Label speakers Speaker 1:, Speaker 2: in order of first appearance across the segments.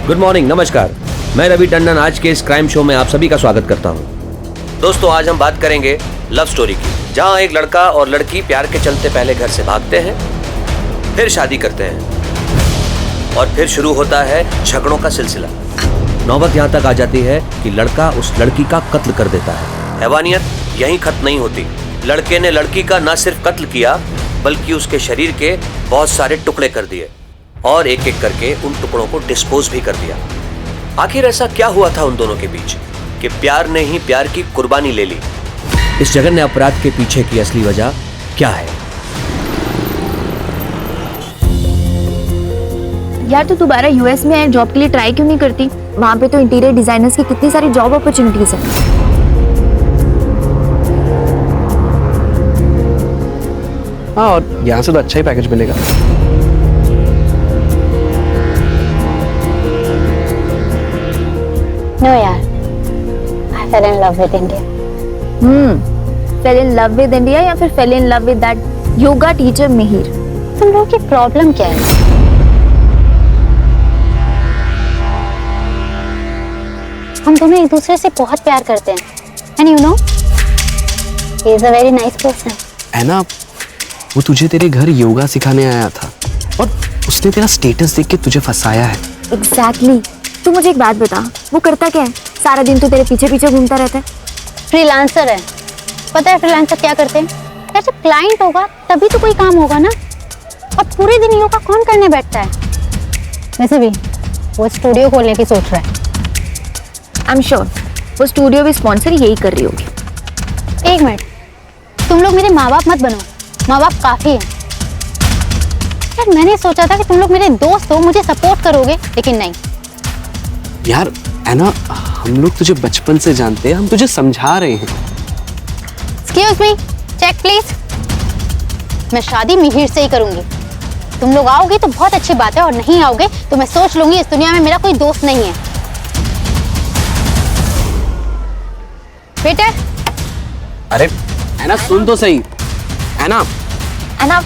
Speaker 1: Good morning, नमस्कार। मैं रवि टंडन आज के इस क्राइम शो में आप सभी का स्वागत करता हूं। दोस्तों, आज हम बात करेंगे लव स्टोरी की, जहां एक लड़का और लड़की प्यार के चलते पहले घर से भागते हैं, फिर शादी करते हैं और फिर शुरू होता है झगड़ों का सिलसिला। नौबत यहां तक आ जाती है कि लड़का उस लड़की का कत्ल कर देता है। हैवानियत यहीं खत्म नहीं होती। लड़के ने लड़की का न सिर्फ कत्ल किया बल्कि उसके शरीर के बहुत सारे टुकड़े कर दिए और एक एक करके उन टुकड़ों को डिस्पोज भी कर दिया। आखिर ऐसा क्या हुआ था उन दोनों के बीच कि प्यार ने ही प्यार की कुर्बानी ले ली? इस जघन्य अपराध के पीछे की असली वजह क्या है?
Speaker 2: यार, तू दोबारा यूएस में जॉब के लिए ट्राई क्यों नहीं करती? वहाँ पे तो इंटीरियर डिजाइनर्स की कितनी सारी जॉब अपॉर्चुनिटीज हैं।
Speaker 3: हाँ, और यहाँ से तो अच्छा ही पैकेज मिलेगा।
Speaker 4: No यार, I fell in love with India.
Speaker 2: fell in love with India या फिर fell in love with that yoga teacher Mihir?
Speaker 4: तुम लोगों की प्रॉब्लम क्या है? हम दोनों एक दूसरे से बहुत प्यार करते हैं, and you know, he is a very nice person.
Speaker 3: है ना, वो तुझे तेरे घर योगा सिखाने आया था और उसने तेरा स्टेटस देख के तुझे फंसाया है।
Speaker 2: Exactly. तू मुझे एक बात बता, वो करता क्या है? सारा दिन तो तेरे पीछे पीछे घूमता रहता है।
Speaker 4: फ्रीलांसर है। पता है फ्रीलांसर क्या करते हैं? यार, जब क्लाइंट होगा तभी तो कोई काम होगा ना। और पूरे दिन योगा कौन करने बैठता है? वैसे भी वो स्टूडियो खोलने की सोच रहा है।
Speaker 2: आई एम श्योर वो स्टूडियो भी स्पॉन्सर यही कर रही होगी।
Speaker 4: एक मिनट, तुम लोग मेरे माँ बाप मत बनो। माँ बाप काफी है। यार, मैंने सोचा था कि तुम लोग मेरे दोस्त हो, मुझे सपोर्ट करोगे, लेकिन नहीं।
Speaker 3: यार ऐना, हम लोग तुझे बचपन से जानते हैं, हम तुझे समझा रहे हैं।
Speaker 4: Excuse me, check please. मैं शादी मिहिर से ही करूंगी। तुम लोग आओगे तो बहुत अच्छी बात है, और नहीं आओगे तो मैं सोच लूंगी इस दुनिया में मेरा कोई दोस्त नहीं है। वेटर।
Speaker 3: अरे ऐना, सुन तो सही। ऐना,
Speaker 2: ऐना,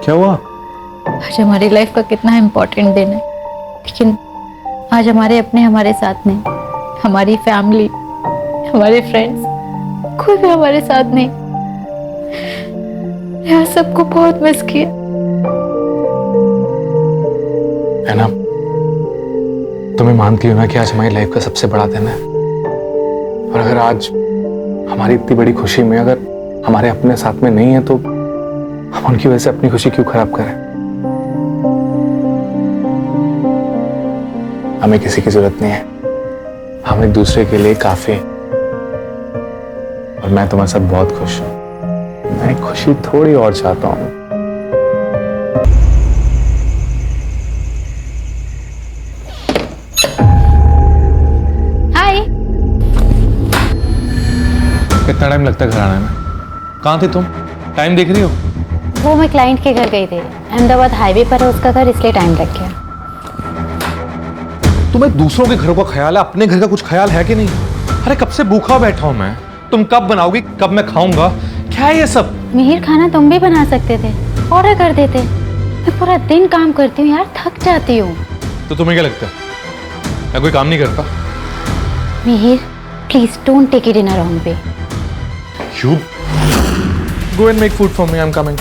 Speaker 5: क्या हुआ?
Speaker 6: आज हमारी लाइफ का कितना इम्पोर्टेंट दिन है, लेकिन आज हमारे अपने हमारे साथ नहीं, हमारी फैमिली, हमारे फ्रेंड्स, कोई भी हमारे साथ नहीं। यार, सबको बहुत मिस किया।
Speaker 5: है ना, तुम्हें मानती हो ना कि आज हमारी लाइफ का सबसे बड़ा दिन है, और अगर आज हमारी इतनी बड़ी खुशी में अगर हमारे अपने साथ में नहीं है तो हम उनकी वजह से अपनी खुशी क्यों खराब करें? हमें किसी की जरूरत नहीं है, हम एक दूसरे के लिए काफी हैं। और मैं तुम्हारे साथ बहुत खुश हूं। मैं खुशी थोड़ी और चाहता हूं।
Speaker 4: हाय।
Speaker 5: कितना टाइम लगता है घर आने में? कहाँ थे तुम? टाइम देख रही हो?
Speaker 4: वो मैं क्लाइंट के घर गई थी, अहमदाबाद हाईवे पर है उसका घर, इसलिए टाइम लग गया।
Speaker 5: तुम्हें दूसरों के घरों का ख्याल है, अपने घर का कुछ ख्याल है कि नहीं? अरे कब से भूखा बैठा हूं मैं, तुम कब बनाओगी, कब मैं खाऊंगा? क्या है ये सब?
Speaker 4: मिहिर, खाना तुम भी बना सकते थे, ऑर्डर कर देते। मैं पूरा दिन काम करती हूँ यार, थक जाती हूँ।
Speaker 5: तो तुम्हें क्या लगता है मैं कोई काम नहीं करता?
Speaker 4: Mihir, please don't take it in a wrong way.
Speaker 5: You go and make food for me. I'm coming.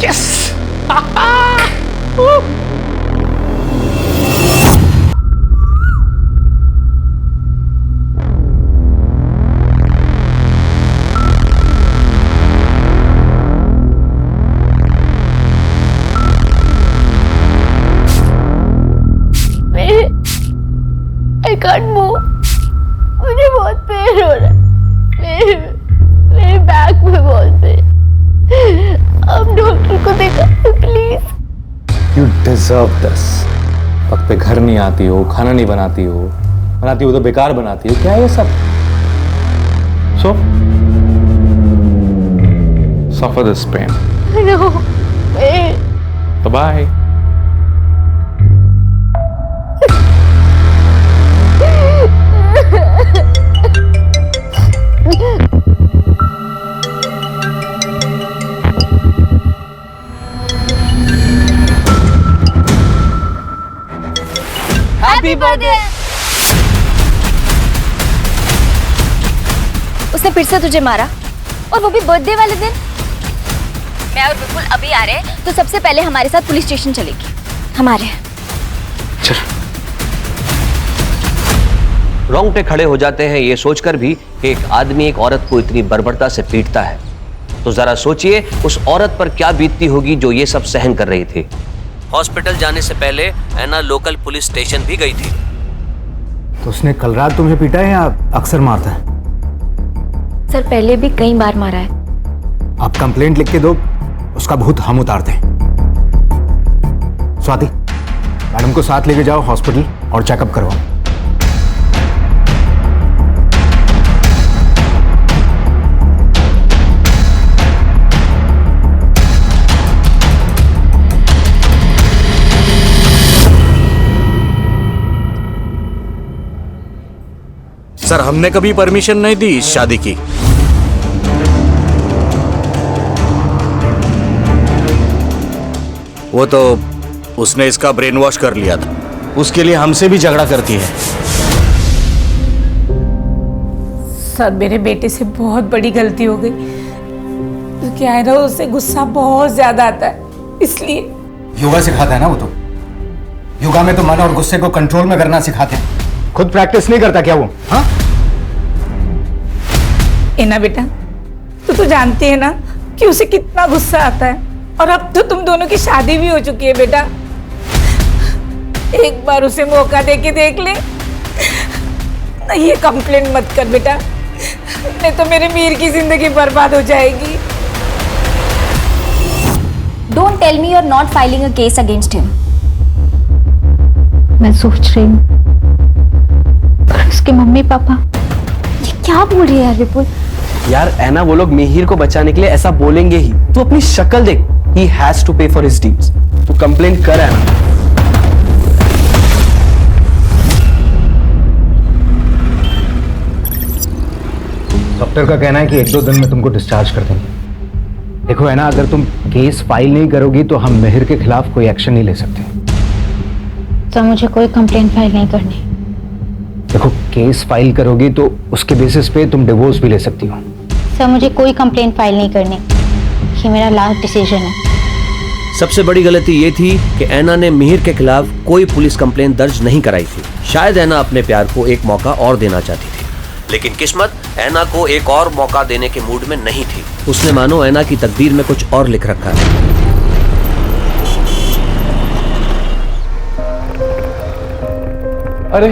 Speaker 5: Yes. Deserve this. वक्त पे घर नहीं आती हो, खाना नहीं बनाती हो, बनाती हो तो बेकार बनाती हो, क्या है ये सब? सो suffer this pain.
Speaker 6: No,
Speaker 5: तो बाय।
Speaker 2: Happy birthday. उसने फिर से तुझे मारा, और वो भी बर्थडे वाले दिन। मैं और बिल्कुल अभी आ रहे हैं, तो सबसे पहले हमारे साथ पुलिस स्टेशन चलेगी। हमारे
Speaker 1: रोंगटे खड़े हो जाते हैं ये सोचकर भी कि एक आदमी एक औरत को इतनी बर्बरता से पीटता है। तो जरा सोचिए उस औरत पर क्या बीतती होगी जो ये सब सहन कर रही थी। हॉस्पिटल जाने से पहले ऐना लोकल पुलिस स्टेशन भी गई थी।
Speaker 7: तो उसने कल रात तुम्हें पीटा है या अक्सर मारता है?
Speaker 2: सर पहले भी कई बार मारा है।
Speaker 7: आप कंप्लेंट लिख के दो, उसका भूत हम उतारते हैं। स्वाति, मैडम को साथ लेके जाओ हॉस्पिटल और चेकअप करवाओ।
Speaker 8: सर हमने कभी परमिशन नहीं दी इस शादी की। वो तो उसने इसका ब्रेन वॉश कर लिया था, उसके लिए हमसे भी झगड़ा करती है।
Speaker 9: सर मेरे बेटे से बहुत बड़ी गलती हो गई। तो क्या है ना, उससे गुस्सा बहुत ज्यादा आता है, इसलिए।
Speaker 7: योगा सिखाता है ना वो तो। योगा में तो मन और गुस्से को कंट्रोल में करना सिखाते हैं। खुद प्रैक्टिस नहीं करता क्या वो? हाँ
Speaker 9: ना बेटा, तो जानती है ना कि उसे कितना गुस्सा आता है। और अब तो तुम दोनों की शादी भी हो चुकी है बेटा। एक बार उसे मौका दे के देख ले। नहीं, ये कंप्लेंट मत कर बेटा, नहीं तो मेरे मीर की जिंदगी बर्बाद हो जाएगी।
Speaker 2: Don't tell me you are not filing a case against him.
Speaker 6: मैं सोच रही हूँ उसके मम्मी पापा।
Speaker 2: ये क्या बोल रही है यार विपुल?
Speaker 3: यार ऐना, वो लोग मिहिर को बचाने के लिए ऐसा बोलेंगे ही। तू अपनी शक्ल देख। He has to pay for his deeds. तू कंप्लेंट कर ऐना।
Speaker 7: डॉक्टर का कहना है कि 1-2 दिन में तुमको डिस्चार्ज कर देंगे। देखो है ना, अगर तुम केस फाइल नहीं करोगी तो हम मिहिर के खिलाफ कोई एक्शन नहीं ले सकते।
Speaker 6: तो मुझे कोई कंप्लेंट फाइल नहीं करनी।
Speaker 7: देखो, केस फाइल करोगी तो उसके बेसिस पे तुम डिवोर्स भी ले सकती हो।
Speaker 4: सर मुझे कोई कंप्लेंट फाइल नहीं करनी, ये मेरा लास्ट डिसीजन है।
Speaker 1: सबसे बड़ी गलती ये थी कि ऐना ने मिहिर के खिलाफ कोई पुलिस कंप्लेंट दर्ज नहीं कराई थी। शायद ऐना अपने प्यार को एक मौका और देना चाहती थी, लेकिन किस्मत ऐना को एक और मौका देने के मूड में नहीं थी। उसने मानो ऐना की तकदीर में कुछ और लिख रखा है।
Speaker 5: अरे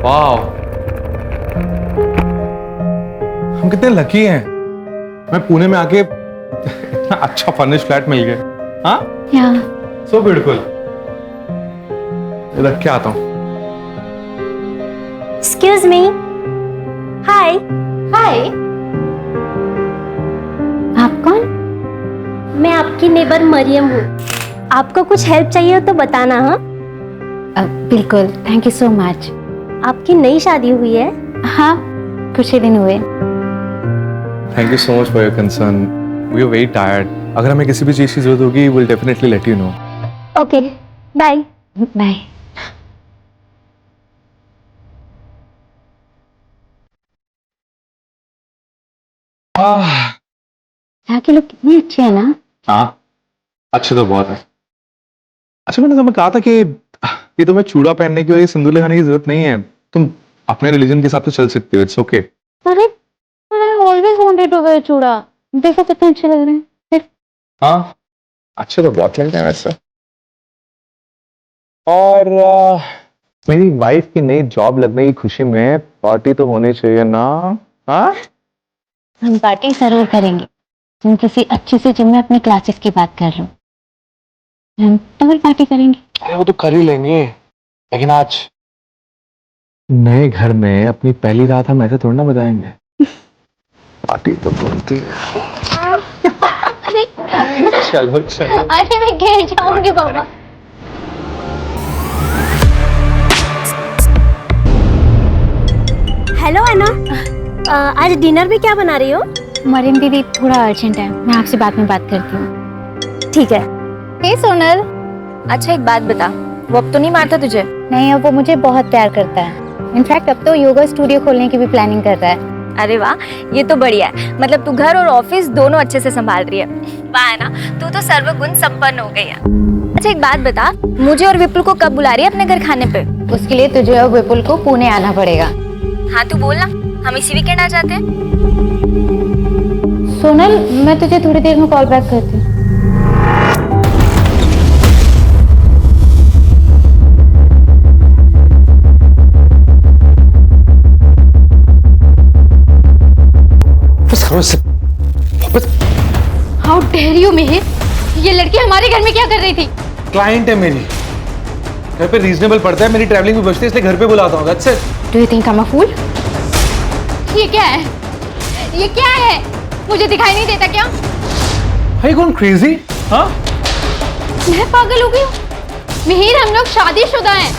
Speaker 5: वाह, हम कितने लकी हैं। मैं पुणे में आके इतना अच्छा फर्निश फ्लैट मिल गया। हाँ, सो ब्यूटीफुल। इधर क्या आता हूँ।
Speaker 4: Excuse me. Hi hi. आप कौन? मैं आपकी नेबर मरियम हूँ। आपको कुछ हेल्प चाहिए हो तो बताना। हाँ
Speaker 6: बिल्कुल, थैंक यू सो मच।
Speaker 4: आपकी नई शादी हुई है?
Speaker 6: हाँ, कुछ ही दिन हुए।
Speaker 5: Thank you so much for your concern. We are very tired. अगर हमें किसी भी चीज की जरूरत होगी, will definitely let you know.
Speaker 4: Okay, bye
Speaker 6: bye.
Speaker 4: यहाँ के लोग कितने अच्छे हैं ना।
Speaker 5: हाँ, अच्छे तो बहुत है। अच्छा, मैंने तुम्हें कहा था कि ये तुम्हें चूड़ा पहनने की और ये सिंदूर लगाने की जरूरत नहीं है। तुम अपने रिलीजन के हिसाब से चल सकते हो। It's okay.
Speaker 4: अरे I always wanted to wear chooda. देखो कितने अच्छे लग रहे हैं।
Speaker 5: हाँ, अच्छे तो बहुत लगते हैं वैसे। और मेरी वाइफ की नई जॉब लगने की खुशी में पार्टी तो होनी चाहिए ना। हाँ,
Speaker 6: हम पार्टी जरूर करेंगे। तुम किसी अच्छी सी जिम में अपनी क्लासेस की बात कर लो।
Speaker 4: डबल पार्टी करेंगे।
Speaker 5: अरे वो तो कर ही लेंगे, लेकिन आज नए घर में अपनी पहली रात हम ऐसे थोड़ा ना बताएंगे। पार्टी तो बोलती है। चलो चलो।
Speaker 4: अरे मैं गिर जाऊंगी बाबा।
Speaker 2: हेलो अन्ना, आज डिनर में क्या बना रही हो?
Speaker 4: मरियम दीदी थोड़ा अर्जेंट है, मैं आपसे बाद में बात करती हूँ।
Speaker 2: ठीक है।
Speaker 4: हे सोनल।
Speaker 2: अच्छा एक बात बता, वो अब तो नहीं मारता तुझे?
Speaker 4: नहीं, अब वो मुझे बहुत प्यार करता है। इनफैक्ट अब तो योगा स्टूडियो खोलने की भी प्लानिंग कर रहा है।
Speaker 2: अरे वाह, ये तो बढ़िया है। मतलब तू घर और ऑफिस दोनों अच्छे से संभाल रही है। वाह है ना, तू तो सर्वगुण संपन्न हो गई है। अच्छा एक बात बता, मुझे और विपुल को कब बुला रही है अपने घर खाने पे?
Speaker 4: उसके लिए तुझे और विपुल को पुणे आना पड़ेगा।
Speaker 2: हाँ तू बोलना, हम इसी वीकेंड आ जाते हैं।
Speaker 4: सोनल, मैं तुझे थोड़ी देर में कॉल बैक करती हूँ।
Speaker 6: हाउ डेयर यू मिहिर, ये लड़की हमारे घर में क्या कर रही थी?
Speaker 5: क्लाइंट है मेरी, घर पे रीजनेबल पड़ता है, मेरी ट्रैवलिंग भी बचती है, इसलिए घर पे बुलाता हूँ। That's it.
Speaker 6: Do you think I am a fool? ये क्या है? ये क्या है? मुझे दिखाई नहीं देता क्या?
Speaker 5: Are you going crazy? हाँ?
Speaker 6: मैं पागल हो गई हूँ? मिहिर, हम लोग शादीशुदा हैं,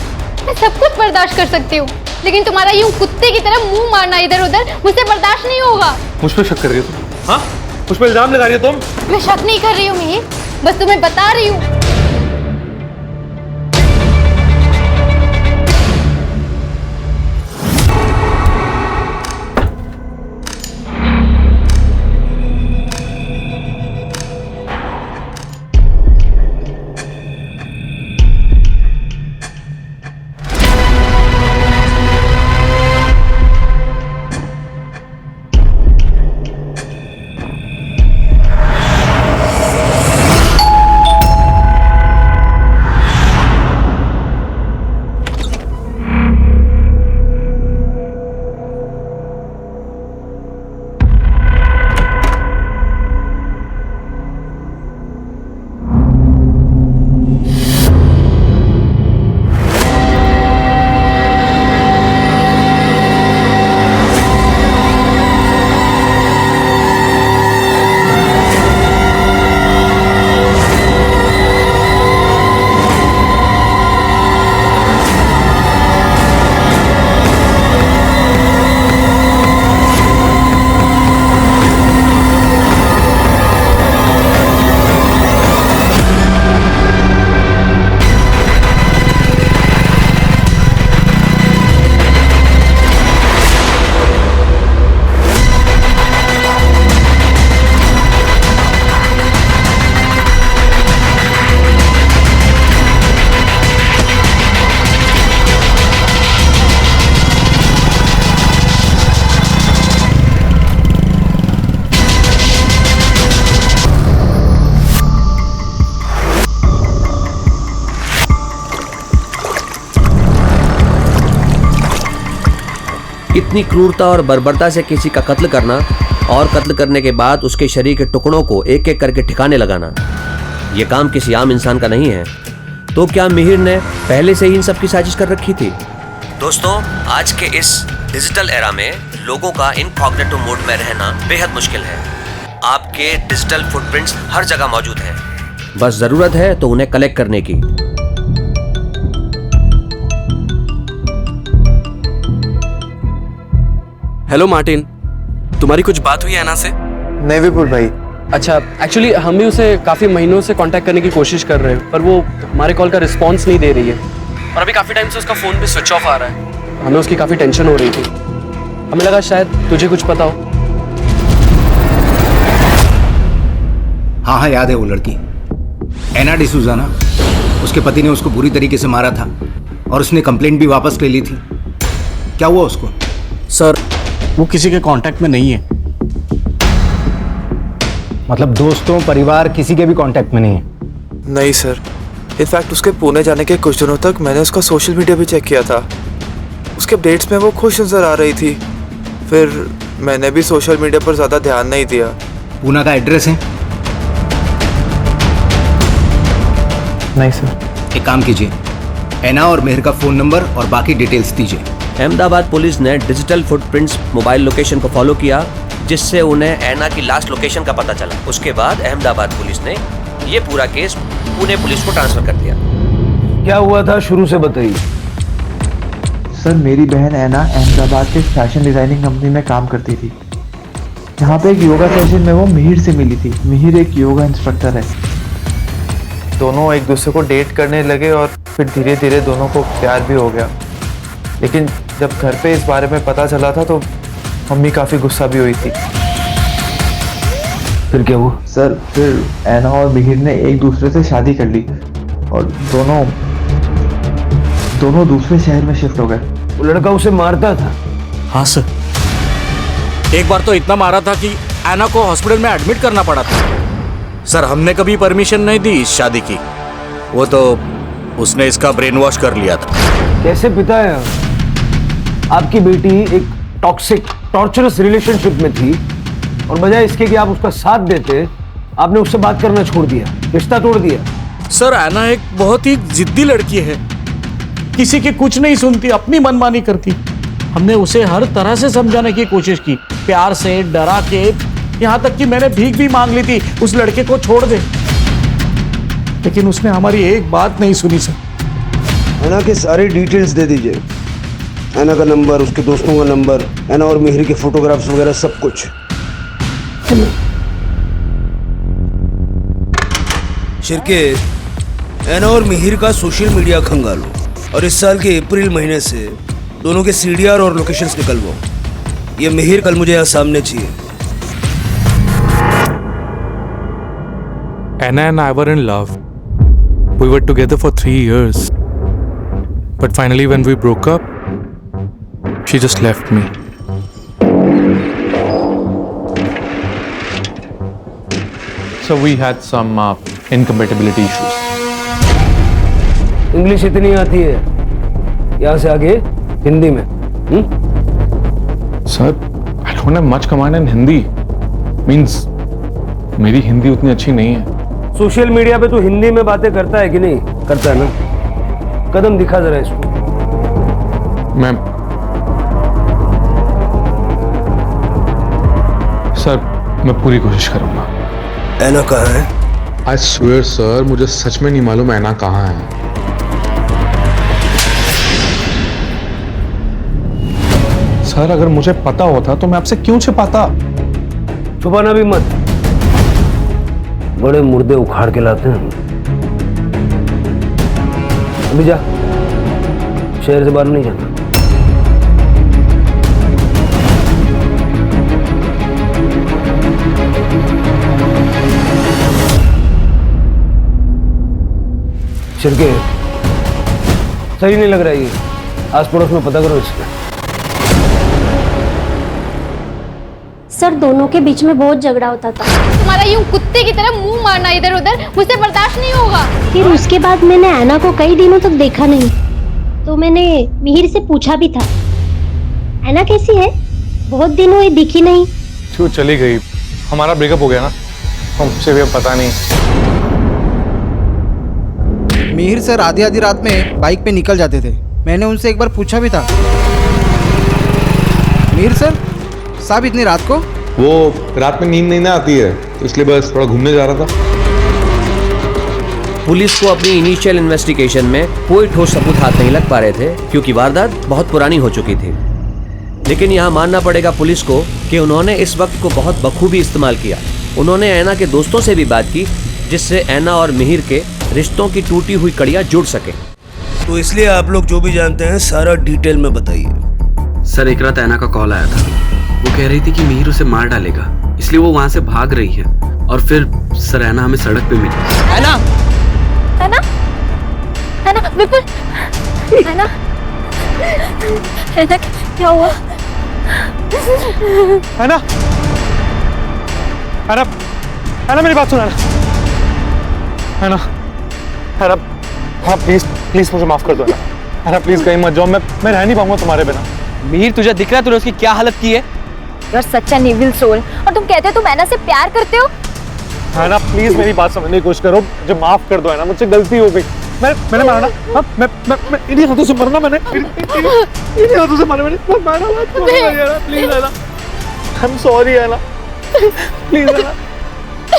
Speaker 6: मैं सब कुछ बर्दाश्त कर सकती हूँ, लेकिन तुम्हारा यूं कुत्ते की तरह मुंह मारना इधर उधर मुझसे बर्दाश्त नहीं होगा।
Speaker 5: मुझ पे शक कर रही हो तुम? हाँ? मुझ पे इल्जाम लगा रही हो तुम?
Speaker 6: मैं शक नहीं कर रही हूँ मिहिर, बस तुम्हें बता रही हूँ।
Speaker 1: इतनी क्रूरता और बर्बरता से किसी का कत्ल करना और कत्ल करने के बाद उसके शरीर के टुकड़ों को एक एक करके ठिकाने लगाना, यह काम किसी आम इंसान का नहीं है। तो क्या मिहिर ने पहले से ही इन सब की साजिश कर रखी थी? दोस्तों, आज के इस डिजिटल एरा में लोगों का इनकॉग्निटो मोड में रहना बेहद मुश्किल है। आपके डिजिटल फुटप्रिंट्स हर जगह मौजूद हैं, बस जरूरत है तो उन्हें कलेक्ट करने की।
Speaker 3: हेलो मार्टिन, तुम्हारी कुछ बात हुई है ना से?
Speaker 5: नहीं विपुल भाई।
Speaker 3: अच्छा, एक्चुअली हम भी उसे काफ़ी महीनों से कांटेक्ट करने की कोशिश कर रहे हैं, पर वो हमारे कॉल का रिस्पांस नहीं दे रही है और अभी काफ़ी टाइम से उसका फ़ोन भी स्विच ऑफ आ रहा है। हमें उसकी काफ़ी टेंशन हो रही थी, हमें लगा शायद तुझे कुछ पता हो।
Speaker 7: हाँ हाँ, याद है वो लड़की एना डिसूजा ना, उसके पति ने उसको बुरी तरीके से मारा था और उसने कंप्लेंट भी वापस ले ली थी। क्या हुआ उसको?
Speaker 8: सर, वो किसी के कांटेक्ट में नहीं है।
Speaker 7: मतलब दोस्तों, परिवार, किसी के भी कांटेक्ट में नहीं है?
Speaker 10: नहीं सर, इनफैक्ट उसके पुणे जाने के कुछ दिनों तक मैंने उसका सोशल मीडिया भी चेक किया था। उसके अपडेट्स में वो खुश नजर आ रही थी। फिर मैंने भी सोशल मीडिया पर ज़्यादा ध्यान नहीं दिया।
Speaker 7: पूना का एड्रेस है?
Speaker 10: नहीं सर।
Speaker 7: एक काम कीजिए, ऐना और मेहर का फोन नंबर और बाकी डिटेल्स दीजिए।
Speaker 1: अहमदाबाद पुलिस ने डिजिटल फुटप्रिंट्स मोबाइल लोकेशन को फॉलो किया, जिससे उन्हें ऐना की लास्ट लोकेशन का पता चला। उसके बाद अहमदाबाद पुलिस ने ये पूरा केस पुणे पुलिस को ट्रांसफर कर दिया।
Speaker 11: क्या हुआ था शुरू से बताइए।
Speaker 12: सर मेरी बहन ऐना अहमदाबाद के फैशन डिजाइनिंग कंपनी में काम करती थी। यहाँ पे एक योगा सेशन में वो मिहिर से मिली थी। मिहिर एक योगा इंस्ट्रक्टर है।
Speaker 10: दोनों एक दूसरे को डेट करने लगे और फिर धीरे धीरे दोनों को प्यार भी हो गया। लेकिन जब घर पे इस बारे में पता चला था तो मम्मी काफ़ी गुस्सा भी हुई थी।
Speaker 11: फिर क्या हुआ?
Speaker 12: सर फिर ऐना और मिहिर ने एक दूसरे से शादी कर ली और दोनों दूसरे शहर में शिफ्ट हो गए।
Speaker 11: वो लड़का उसे मारता था?
Speaker 8: हाँ सर, एक बार तो इतना मारा था कि ऐना को हॉस्पिटल में एडमिट करना पड़ा था। सर हमने कभी परमिशन नहीं दी इस शादी की, वो तो उसने इसका ब्रेन वॉश कर लिया था।
Speaker 11: कैसे पिता है? आपकी बेटी एक टॉक्सिक टॉर्चरस रिलेशनशिप में थी और बजाय इसके कि आप उसका साथ देते, आपने उससे बात करना छोड़ दिया, रिश्ता तोड़ दिया।
Speaker 8: सर ऐना एक बहुत ही जिद्दी लड़की है, किसी की कुछ नहीं सुनती, अपनी मनमानी करती। हमने उसे हर तरह से समझाने की कोशिश की, प्यार से, डरा के, यहाँ तक कि मैंने भीख भी मांग ली थी उस लड़के को छोड़ दे, लेकिन उसने हमारी एक बात नहीं सुनी सर।
Speaker 11: ऐना के सारे डिटेल्स दे दीजिए, ऐना का नंबर, उसके दोस्तों का नंबर, ऐना और मिहिर के फोटोग्राफ्स वगैरह सब कुछ। शिरके, ऐना और मिहिर का सोशल मीडिया खंगालो और इस साल के अप्रैल महीने से दोनों के CDR और लोकेशंस निकलवाओ। ये मिहिर कल मुझे यहाँ सामने चाहिए।
Speaker 5: Anna and I were in love. We were together for 3 years. But finally when we broke up, she just left me. So we had some incompatibility issues.
Speaker 11: English इतनी आती है, यहाँ से आगे हिंदी में।
Speaker 5: Sir, I don't have much command in Hindi. Means मेरी हिंदी उतनी अच्छी नहीं है।
Speaker 11: सोशल मीडिया पे तू हिंदी में बातें करता है कि नहीं? करता है ना? कदम दिखा जरा इसको।
Speaker 5: मैं पूरी कोशिश करूंगा।
Speaker 11: ऐना कहाँ है?
Speaker 5: I swear सर, मुझे सच में नहीं मालूम ऐना कहाँ है। सर अगर मुझे पता होता तो मैं आपसे क्यों छिपाता?
Speaker 11: छुपाना भी मत, बड़े मुर्दे उखाड़ के लाते हैं। अभी जा, शहर से बाहर नहीं जाना। शिरके, सही नहीं लग रहा है ये। आस पड़ोस में पता करो इसका।
Speaker 4: सर दोनों के बीच में बहुत झगड़ा होता था।
Speaker 6: तुम्हारा यूं कुत्ते की तरह मुंह मारना इधर उधर मुझसे बर्दाश्त नहीं होगा।
Speaker 4: फिर उसके बाद मैंने ऐना को कई दिनों तक देखा नहीं, तो मैंने मिहिर से पूछा भी था, ऐना कैसी है? बहुत दिन हुए दिखी नहीं।
Speaker 5: क्यों चली गई? हमारा ब्रेकअप हो गया ना, हमसे भी अब पता नहीं।
Speaker 12: मिहिर सर आधी आधी रात में बाइक पे निकल जाते थे। मैंने उनसे एक बार पूछा भी था, मिहिर सर साहब इतनी रात को?
Speaker 5: वो रात में नींद नहीं ना आती है, तो इसलिए बस थोड़ा घूमने जा रहा था।
Speaker 1: पुलिस को अपनी इनिशियल इन्वेस्टिगेशन में कोई ठोस सबूत हाथ नहीं लग पा रहे थे, क्योंकि वारदात बहुत पुरानी हो चुकी थी। लेकिन यहाँ मानना पड़ेगा पुलिस को कि उन्होंने इस वक्त को बहुत बखूबी इस्तेमाल किया। उन्होंने ऐना के दोस्तों से भी बात की, जिससे ऐना और मिहिर के रिश्तों की टूटी हुई कड़ियाँ जुड़ सके।
Speaker 11: तो इसलिए आप लोग जो भी जानते हैं सारा डिटेल में बताइए।
Speaker 3: सर एक रात ऐना का कॉल आया था। वो कह रही थी कि मिहिर उसे मार डालेगा, इसलिए वो वहां से भाग रही है। और फिर सर ऐना हमें सड़क पे मिली।
Speaker 2: ऐना, ऐना, ऐना, विपुल, ऐना, ऐना क्या हुआ?
Speaker 5: ऐना, ऐना, ऐना मेरी बात सुन। ऐना, ऐना, हाँ प्लीज प्लीज मुझे माफ कर दो। ऐना प्लीज कहीं मत जाओ, मैं रह नहीं पाऊंगा तुम्हारे बिना।
Speaker 3: मिहिर तुझे दिख रहा है तूने उसकी क्या हालत की है?
Speaker 2: You're such an evil soul। और तुम कहते हो तुम ऐना से प्यार करते हो?
Speaker 5: है ना, प्लीज मेरी बात समझने की कोशिश करो, मुझे माफ कर दो है ना, मुझसे गलती हो गई। मैंने मारा ना, हाँ, मैं इन्हीं हाथों से मरना, मैंने इन्हीं हाथों से मारा, मैंने प्लीज है ना, आई एम सॉरी है ना, प्लीज है ना,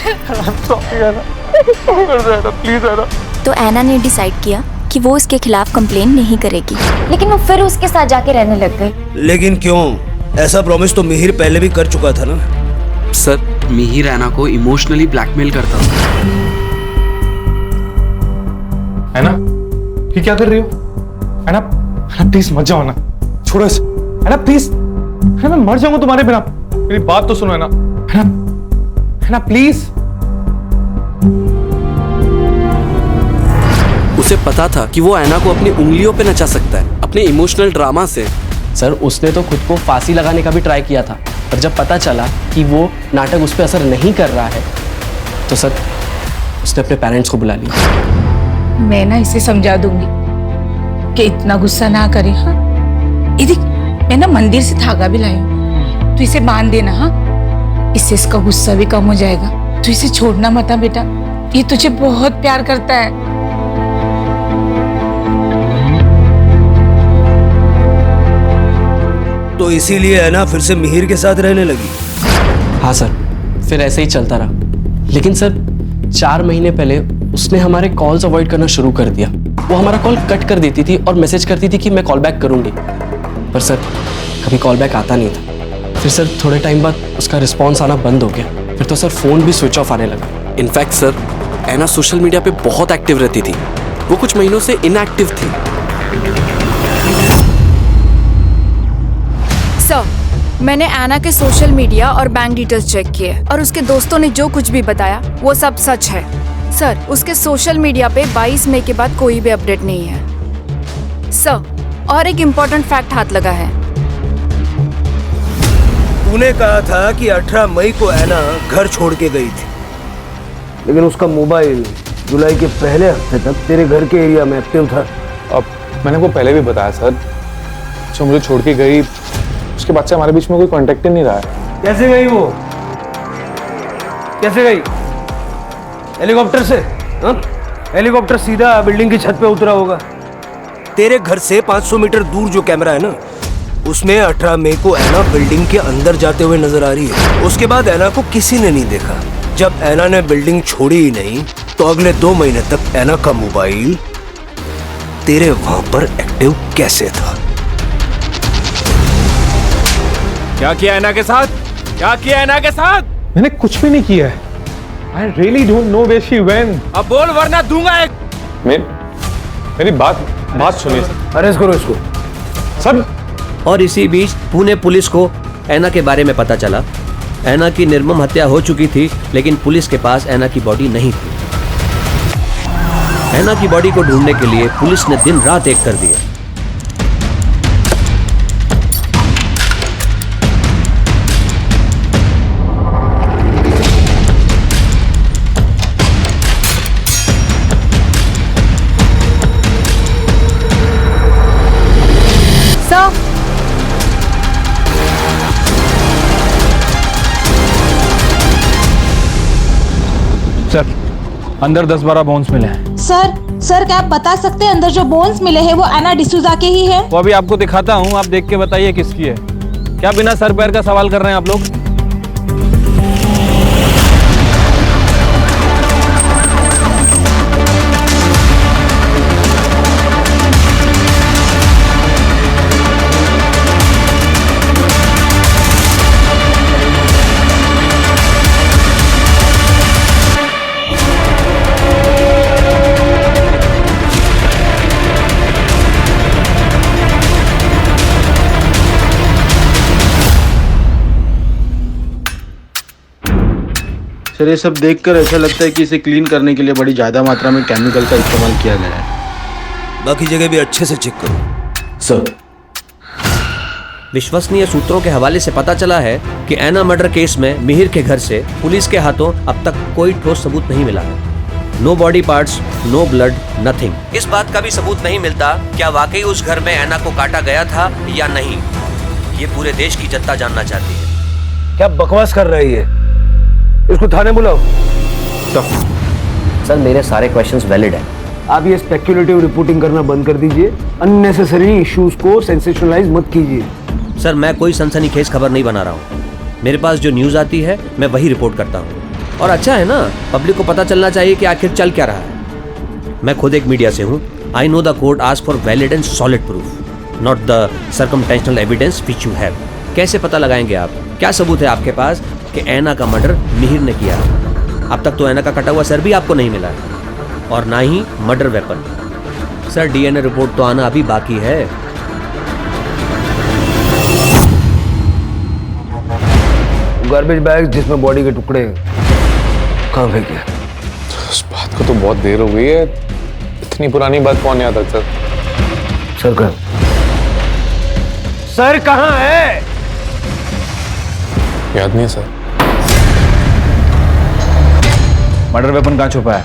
Speaker 5: आई एम सॉरी है ना, प्लीज है ना।
Speaker 2: तो ऐना ने डिसाइड किया कि वो इसके खिलाफ कंप्लेन नहीं करेगी, लेकिन वो फिर उसके साथ जाके रहने लग गई।
Speaker 11: लेकिन क्यों? ऐसा प्रॉमिस तो मिहिर पहले भी कर चुका था ना।
Speaker 3: सर, मिहिर ऐना को इमोशनली ब्लैकमेल करता था।
Speaker 5: है ना, ये क्या कर रही हो? है ना, प्लीज मत जाओ ना, छोड़ो इसे, है ना, प्लीज, है ना, मैं मर जाऊंगा तुम्हारे बिना, मेरी बात तो सुनो है ना, प्लीज।
Speaker 3: उसे पता था कि वो ऐना को अपनी उंगलियों पे नचा सकता है, अपने इमोशनल ड्रामा से। सर, उसने तो खुद को फांसी लगाने का भी ट्राई किया था, पर जब पता चला कि वो नाटक उस पर असर नहीं कर रहा है, तो सर उसने अपने पेरेंट्स को बुला लिया।
Speaker 9: मैं ना इसे समझा दूंगी कि इतना गुस्सा ना करे। हाँ, ये देख, मैं ना मंदिर से धागा भी लाई हूं, तू इसे बांध देना। हाँ, इससे इसका गुस्सा भी कम हो जाएगा। तू इसे छोड़ना मत बेटा, ये तुझे बहुत प्यार करता है।
Speaker 11: तो इसीलिए है ना फिर से मिहिर के साथ रहने लगी।
Speaker 3: हाँ सर, फिर ऐसे ही चलता रहा। लेकिन सर, 4 महीने पहले उसने हमारे कॉल्स अवॉइड करना शुरू कर दिया। वो हमारा कॉल कट कर देती थी और मैसेज करती थी कि मैं कॉल बैक करूंगी, पर सर कभी कॉल बैक आता नहीं था। फिर सर थोड़े टाइम बाद उसका रिस्पॉन्स आना बंद हो गया। फिर तो सर फोन भी स्विच ऑफ आने लगा। इनफैक्ट सर, ऐना सोशल मीडिया पे बहुत एक्टिव रहती थी। वो कुछ महीनों से इनएक्टिव थी।
Speaker 13: सर, मैंने ऐना के सोशल मीडिया और बैंक डिटेल्स चेक किए और उसके दोस्तों ने जो कुछ भी बताया वो सब सच है। सर, उसके सोशल मीडिया पे 22 मई के बाद कोई भी अपडेट नहीं है। सर, और एक इम्पोर्टेंट फैक्ट हाथ लगा है।
Speaker 11: तूने कहा था कि 18 मई को ऐना घर छोड़ के गई थी, लेकिन उसका मोबाइल जुलाई के पहले हफ्ते तक तेरे घर के एरिया में एक्टिव था।
Speaker 5: अब मैंने वो पहले भी बताया सर, जो मुझे छोड़ के गई उसके बाद से हमारे बीच में कोई कांटेक्ट ही नहीं रहा है।
Speaker 11: कैसे गई वो? कैसे गई? हेलीकॉप्टर से? हाँ? हेलीकॉप्टर सीधा बिल्डिंग की छत पे उतरा होगा। तेरे घर से 500 मीटर दूर जो कैमरा है ना, उसमें 18 मई को ऐना बिल्डिंग के अंदर जाते हुए नजर आ रही है। उसके बाद ऐना को किसी ने नहीं देखा। जब ऐना ने बिल्डिंग छोड़ी ही नहीं, तो अगले 2 महीने तक ऐना का मोबाइल तेरे वहां पर एक्टिव कैसे था?
Speaker 14: क्या किया ऐना के साथ? क्या किया ऐना के साथ?
Speaker 5: मैंने कुछ भी नहीं किया है। I really don't know where she went.
Speaker 14: अब बोल वरना दूंगा एक।
Speaker 5: मेरी बात सुनिए।
Speaker 11: अरेस्ट करो इसको।
Speaker 5: सर।
Speaker 1: और इसी बीच पुणे पुलिस को ऐना के बारे में पता चला। ऐना की निर्मम हत्या हो चुकी थी, लेकिन पुलिस के पास ऐना की बॉडी नहीं थी। ऐना की बॉडी को ढूंढने के लिए पुलिस ने दिन रात एक कर दिया।
Speaker 14: सर, अंदर 10-12 बोन्स मिले हैं।
Speaker 15: सर क्या आप बता सकते हैं अंदर जो बोन्स मिले हैं वो ऐना डिसूजा के ही है?
Speaker 14: वो अभी आपको दिखाता हूँ, आप देख के बताइए किसकी है। क्या बिना सर पैर का सवाल कर रहे हैं आप लोग?
Speaker 16: सर, ये सब देखकर ऐसा लगता है कि इसे क्लीन करने के लिए बड़ी ज्यादा मात्रा में केमिकल का इस्तेमाल किया गया है।
Speaker 11: बाकी जगह भी अच्छे से चेक करो।
Speaker 1: सर, विश्वसनीय सूत्रों के हवाले से पता चला है कि ऐना मर्डर केस में मिहिर के घर से पुलिस के हाथों अब तक कोई ठोस सबूत नहीं मिला है। No body parts, no blood, nothing. इस बात का भी सबूत नहीं मिलता क्या वाकई उस घर में ऐना को काटा गया था या नहीं। ये पूरे देश की जनता जानना चाहती है।
Speaker 11: क्या बकवास कर रही है? इसको थाने बुलाओ।
Speaker 1: सर मेरे सारे क्वेश्चंस वैलिड हैं।
Speaker 11: आप ये स्पेक्युलेटिव रिपोर्टिंग करना बंद कर दीजिए, अननेसेसरी इश्यूज को सेंसेशनलाइज मत कीजिए।
Speaker 1: सर मैं कोई सनसनीखेज खबर नहीं बना रहा हूँ, मेरे पास जो न्यूज़ आती है मैं वही रिपोर्ट करता हूँ। और अच्छा है ना, पब्लिक को पता चलना चाहिए कि आखिर चल क्या रहा है। मैं खुद एक मीडिया से हूँ। I know the court ask for valid and solid proof, not the circumstantial evidence which you have. कैसे पता लगाएंगे आप? क्या सबूत है आपके पास कि ऐना का मर्डर मिहिर ने किया? अब तक तो ऐना का कटा हुआ सर भी आपको नहीं मिला है, और ना ही murder weapon. Sir DNA report तो आना अभी बाकी है।
Speaker 11: गार्बेज बैग जिसमें बॉडी के टुकड़े कहाँ फेंके?
Speaker 5: उस बात को तो बहुत देर हो गई है, इतनी पुरानी बात कौन याद रखता?
Speaker 11: सर कहाँ? सर कहाँ है?
Speaker 5: याद नहीं है सर।
Speaker 16: मर्डर वेपन कहाँ छुपा है?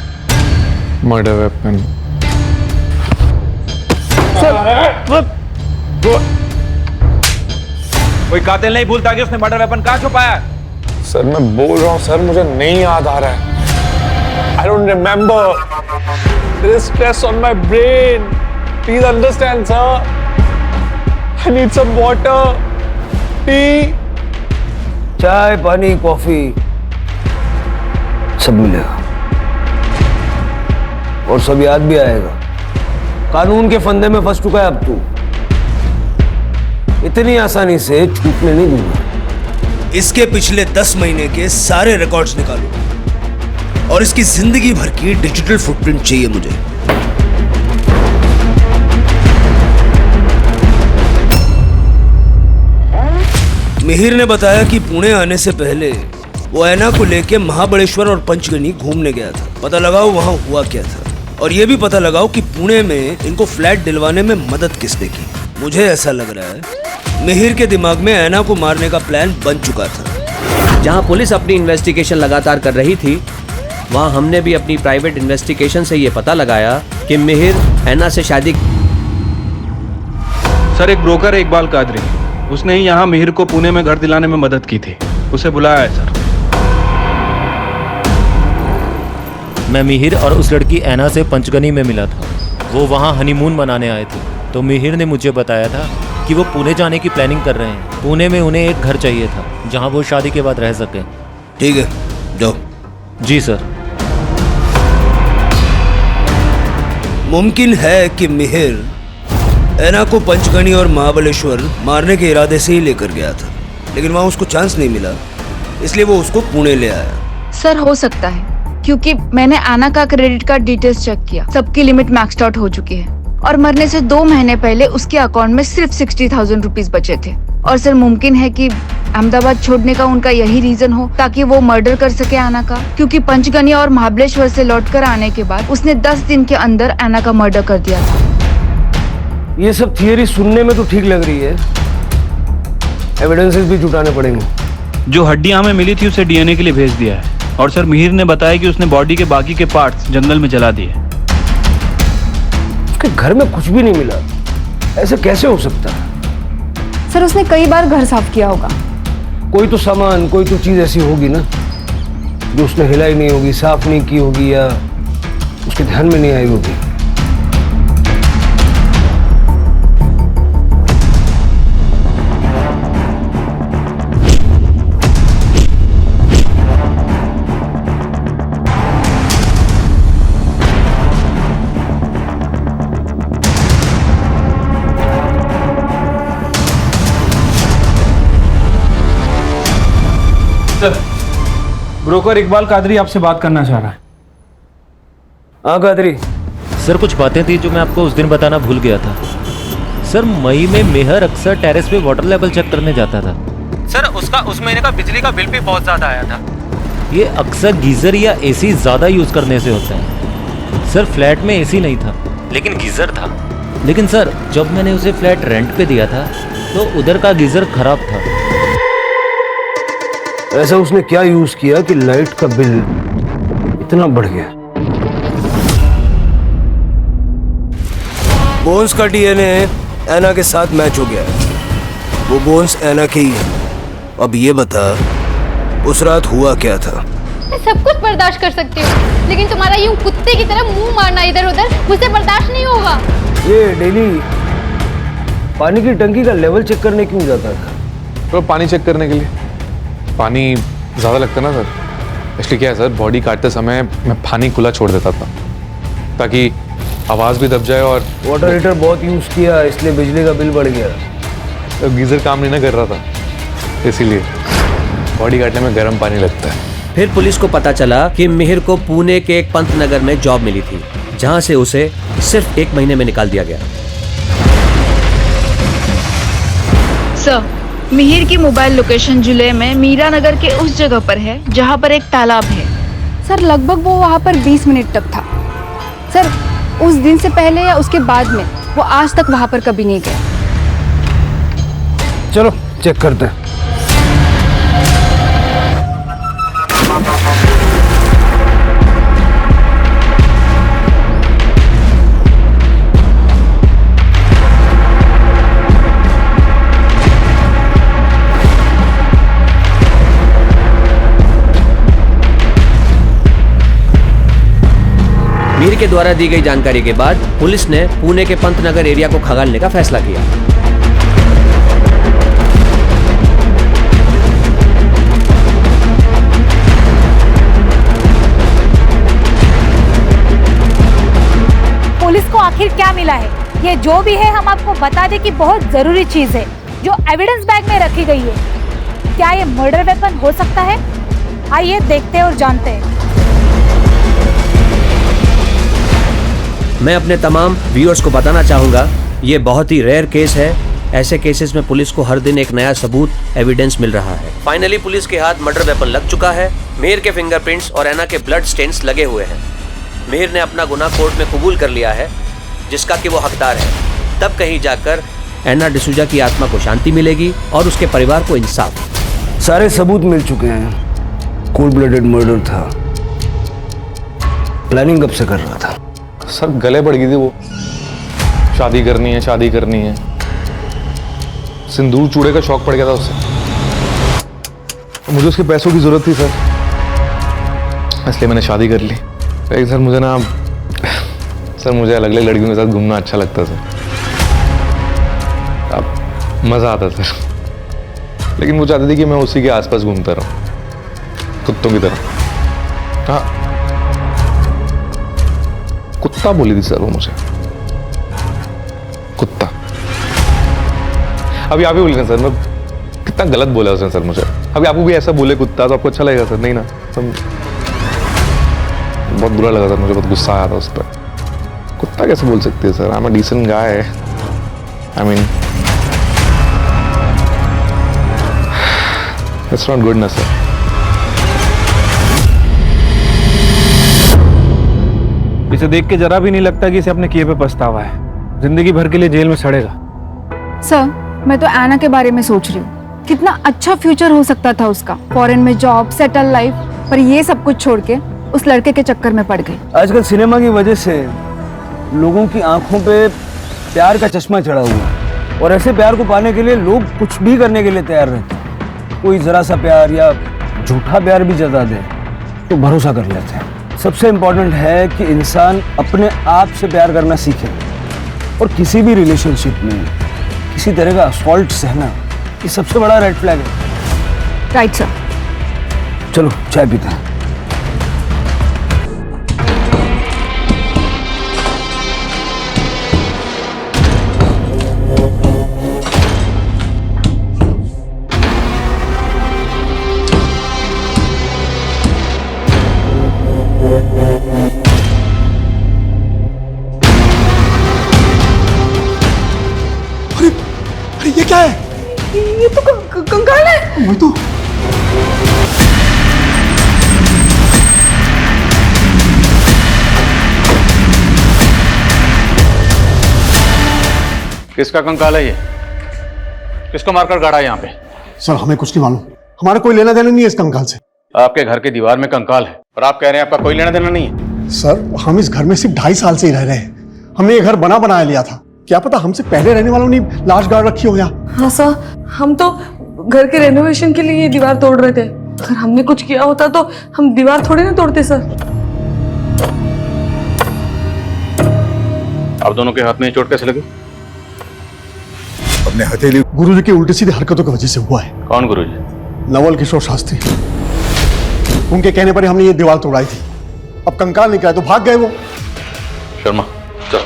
Speaker 5: मर्डर वेपन
Speaker 16: कोई कातिल नहीं भूलता कि उसने मर्डर वेपन कहाँ छुपाया है।
Speaker 5: सर मैं बोल रहा हूँ सर, मुझे नहीं याद आ रहा है। I don't remember. There is stress on my brain. Please understand, sir. I need some water, tea.
Speaker 11: चाय, पानी, कॉफी सब मिलेगा और सब याद भी आएगा। कानून के फंदे में फंस चुका है अब तू, इतनी आसानी से छूटने नहीं दूंगा।
Speaker 7: इसके पिछले 10 महीने के सारे रिकॉर्ड्स निकालो और इसकी जिंदगी भर की डिजिटल फुटप्रिंट चाहिए मुझे। मिहिर ने बताया कि पुणे आने से पहले वो ऐना को लेके महाबलेश्वर और पंचगनी घूमने गया था। पता लगाओ वहां हुआ क्या था, और ये भी पता लगाओ कि पुणे में इनको फ्लैट दिलवाने में मदद किसने की। मुझे ऐसा लग रहा है मिहिर के दिमाग में ऐना को मारने का प्लान बन चुका था।
Speaker 1: जहां पुलिस अपनी इन्वेस्टिगेशन लगातार कर रही थी, वहां हमने भी अपनी प्राइवेट इन्वेस्टिगेशन से ये पता लगाया कि मिहिर ऐना से शादी।
Speaker 16: सर एक ब्रोकर है इकबाल कादरी, उसने ही यहाँ मिहिर को पुणे में घर दिलाने में मदद की थी, उसे बुलाया है सर।
Speaker 17: मैं मिहिर और उस लड़की ऐना से पंचगनी में मिला था। वो वहाँ हनीमून मनाने आए थे, तो मिहिर ने मुझे बताया था कि वो पुणे जाने की प्लानिंग कर रहे हैं। पुणे में उन्हें एक घर चाहिए था जहाँ वो शादी के बाद रह सकें।
Speaker 7: ठीक है, जाओ।
Speaker 17: जी सर।
Speaker 7: मुमकिन है कि मिहिर ऐना को पंचगनी और महाबलेश्वर मारने के इरादे से ही लेकर गया था, लेकिन वहां उसको चांस नहीं मिला, इसलिए वो उसको पुणे ले आया।
Speaker 13: सर हो सकता है, क्योंकि मैंने आना का क्रेडिट कार्ड डिटेल्स चेक किया, सबकी लिमिट मैक्स्ड आउट हो चुकी है और मरने से 2 महीने पहले उसके अकाउंट में सिर्फ 60,000 रुपीज बचे थे। और सर मुमकिन है कि अहमदाबाद छोड़ने का उनका यही रीजन हो ताकि वो मर्डर कर सके आना का, क्योंकि पंचगनी और महाबलेश्वर से लौटकर आने के बाद उसने 10 दिन के अंदर आना का मर्डर कर दिया था।
Speaker 11: ये सब थियरी सुनने में तो ठीक लग रही है, एविडेंसेस भी जुटाने पड़ेंगे।
Speaker 14: जो हड्डियां हमें मिली थी उसे डीएनए के लिए भेज दिया है, और सर मिहिर ने बताया कि उसने बॉडी के बाकी के पार्ट्स जंगल में जला दिए।
Speaker 11: उसके घर में कुछ भी नहीं मिला, ऐसे कैसे हो सकता है?
Speaker 13: सर उसने कई बार घर साफ किया होगा।
Speaker 11: कोई तो सामान, कोई तो चीज ऐसी होगी ना जो उसने हिलाई नहीं होगी, साफ नहीं की होगी, या उसके ध्यान में नहीं आई होगी।
Speaker 14: ब्रोकर इकबाल कादरी आपसे बात करना चाह रहा है।
Speaker 11: हाँ कादरी।
Speaker 17: सर कुछ बातें थी जो मैं आपको उस दिन बताना भूल गया था। सर मई में मिहिर अक्सर टेरेस पे वाटर लेवल चेक करने जाता था।
Speaker 14: सर उसका उस महीने का बिजली का बिल भी बहुत ज्यादा आया था।
Speaker 17: ये अक्सर गीजर या एसी ज्यादा यूज करने से होता है। सर फ्लैट में एसी नहीं था लेकिन गीजर था। लेकिन सर जब मैंने उसे फ्लैट रेंट पे दिया था तो उधर का गीजर खराब था।
Speaker 11: ऐसा उसने क्या यूज किया कि लाइट का बिल इतना बढ़ गया?
Speaker 7: बोन्स का डीएनए ऐना के साथ मैच हो गया है। वो बोन्स ऐना के ही है। अब ये बता उस रात हुआ क्या था?
Speaker 6: सब कुछ बर्दाश्त कर सकती हूँ, लेकिन तुम्हारा यूं कुत्ते की तरह मुंह मारना इधर उधर मुझसे बर्दाश्त नहीं होगा।
Speaker 11: ये डेली पानी की टंकी का लेवल चेक करने क्यों जाता था?
Speaker 5: तो पानी चेक करने के लिए। पानी ज़्यादा लगता ना सर, इसलिए क्या है सर, बॉडी काटते समय मैं पानी खुला छोड़ देता था ताकि आवाज़ भी दब जाए। और
Speaker 11: वाटर हीटर बहुत यूज़ किया इसलिए बिजली का बिल बढ़ गया।
Speaker 5: तो गीज़र काम नहीं ना कर रहा था, इसीलिए बॉडी काटने में गर्म पानी लगता है।
Speaker 1: फिर पुलिस को पता चला कि मिहिर को पुणे के एक पंत नगर में जॉब मिली थी, जहां से उसे सिर्फ 1 महीने में निकाल दिया गया।
Speaker 13: सर, मिहिर की मोबाइल लोकेशन जिले में मीरा नगर के उस जगह पर है जहां पर एक तालाब है। सर, लगभग वो वहां पर 20 मिनट तक था। सर, उस दिन से पहले या उसके बाद में वो आज तक वहां पर कभी नहीं गया।
Speaker 11: चलो चेक करते हैं।
Speaker 1: मिहिर के द्वारा दी गई जानकारी के बाद पुलिस ने पुणे के पंत नगर एरिया को खंगालने का फैसला किया।
Speaker 15: पुलिस को आखिर क्या मिला है? ये जो भी है हम आपको बता दें कि बहुत जरूरी चीज है जो एविडेंस बैग में रखी गई है। क्या ये मर्डर वेपन हो सकता है? आइए देखते हैं और जानते हैं।
Speaker 1: मैं अपने तमाम व्यूअर्स को बताना चाहूँगा, ये बहुत ही रेयर केस है। ऐसे केसेस में पुलिस को हर दिन एक नया सबूत, एविडेंस मिल रहा है। फाइनली पुलिस के हाथ मर्डर वेपन लग चुका है। मिहिर के फिंगरप्रिंट्स और ऐना के ब्लड स्टेन्स लगे हुए हैं। मिहिर ने अपना गुनाह कोर्ट में कबूल कर लिया है, जिसका कि वो हकदार है। तब कहीं जाकर ऐना डिसूजा की आत्मा को शांति मिलेगी और उसके परिवार को इंसाफ।
Speaker 11: सारे सबूत मिल चुके हैं। कोल्ड ब्लडेड मर्डर था। प्लानिंग कब से कर रहा था?
Speaker 5: सर गले पड़ गई थी वो, शादी करनी है शादी करनी है। सिंदूर चूड़े का शौक पड़ गया था उससे। मुझे उसके पैसों की जरूरत थी सर, इसलिए मैंने शादी कर ली। लेकिन सर मुझे ना सर मुझे अलग अलग लड़कियों के साथ घूमना अच्छा लगता था, अब मज़ा आता सर। लेकिन वो चाहती थी कि मैं उसी के आसपास घूमता रहूं, कुत्तों की तरह। हाँ, कुत्ता बोली थी सर वो मुझे, कुत्ता। अभी आप ही बोल रहे सर, मैं कितना गलत बोला उसने सर मुझे। अभी आपको भी ऐसा बोले कुत्ता तो आपको अच्छा लगेगा सर? नहीं ना। तो बहुत बुरा लगा सर मुझे, बहुत गुस्सा आया था उस पर। कुत्ता कैसे बोल सकती है sir? I am a decent guy. I mean it's not good ना सर।
Speaker 16: इसे देख के जरा भी नहीं लगता कि इसे अपने किए पे पछतावा है। जिंदगी भर के लिए जेल में सड़ेगा।
Speaker 13: सर, मैं तो ऐना के बारे में सोच रही हूँ। कितना अच्छा फ्यूचर हो सकता था उसका, फॉरेन में जॉब, सेटल लाइफ, पर ये सब कुछ छोड़ के उस लड़के के चक्कर में पड़ गई।
Speaker 11: आजकल सिनेमा की वजह से लोगों की आंखों पे प्यार का चश्मा चढ़ा हुआ है, और ऐसे प्यार को पाने के लिए लोग कुछ भी करने के लिए तैयार रहते हैं। कोई जरा सा प्यार या झूठा प्यार भी जता दे तो भरोसा कर लेते हैं। सबसे इम्पोर्टेंट है कि इंसान अपने आप से प्यार करना सीखे, और किसी भी रिलेशनशिप में किसी तरह का असॉल्ट सहना ये सबसे बड़ा रेड फ्लैग है।
Speaker 13: Right sir.
Speaker 11: चलो चाय पीते हैं।
Speaker 18: ये क्या है?
Speaker 13: ये तो कंकाल है।
Speaker 18: वही तो।
Speaker 16: किसका कंकाल है ये? किसको मारकर गाड़ा है यहाँ पे?
Speaker 18: सर हमें कुछ नहीं मालूम, हमारा कोई लेना देना नहीं है इस कंकाल से।
Speaker 16: आपके घर की दीवार में कंकाल है और आप कह रहे हैं आपका कोई लेना देना नहीं है?
Speaker 18: सर हम इस घर में सिर्फ 2.5 साल से ही रह रहे हैं। हमने ये घर बना बनाया लिया था, क्या पता हमसे पहले रहने वालों ने लाश गाड़ रखी हो यहाँ।
Speaker 19: हाँ सर, हम तो घर के रेनोवेशन के लिए ये दीवार तोड़ रहे थे। अगर हमने कुछ किया होता तो हम दीवार थोड़ी ना तोड़ते सर।
Speaker 5: आप दोनों के हाथ में चोट कैसे लगी?
Speaker 18: अपने हथेली गुरुजी की उल्टी सीधी हरकतों की वजह से हुआ है।
Speaker 5: कौन गुरुजी?
Speaker 18: नवल किशोर शास्त्री। उनके कहने पर ही हमने ये दीवार तोड़ाई थी। अब कंकाल निकला तो भाग गए वो।
Speaker 5: शर्मा चलो।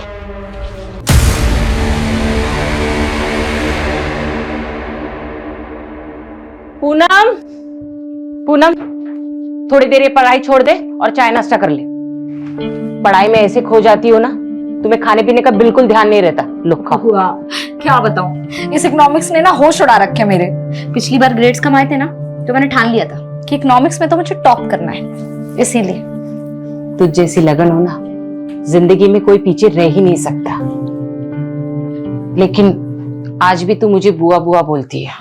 Speaker 20: पूनम, पूनम थोड़ी देर ये पढ़ाई छोड़ दे और चाय नाश्ता कर ले। पढ़ाई में ऐसे खो जाती हो ना, तुम्हें खाने पीने का बिल्कुल ध्यान नहीं रहता। लो खाओ।
Speaker 13: क्या बताऊं, इस इकोनॉमिक्स ने ना होश उड़ा रखे मेरे। पिछली बार ग्रेड्स कम आए थे ना, तो मैंने ठान लिया था कि इकोनॉमिक्स में तो मुझे टॉप करना है, इसीलिए।
Speaker 20: तुझ जैसी लगन हो ना, जिंदगी में कोई पीछे रह ही नहीं सकता। लेकिन आज भी तू मुझे बुआ बुआ बोलती है,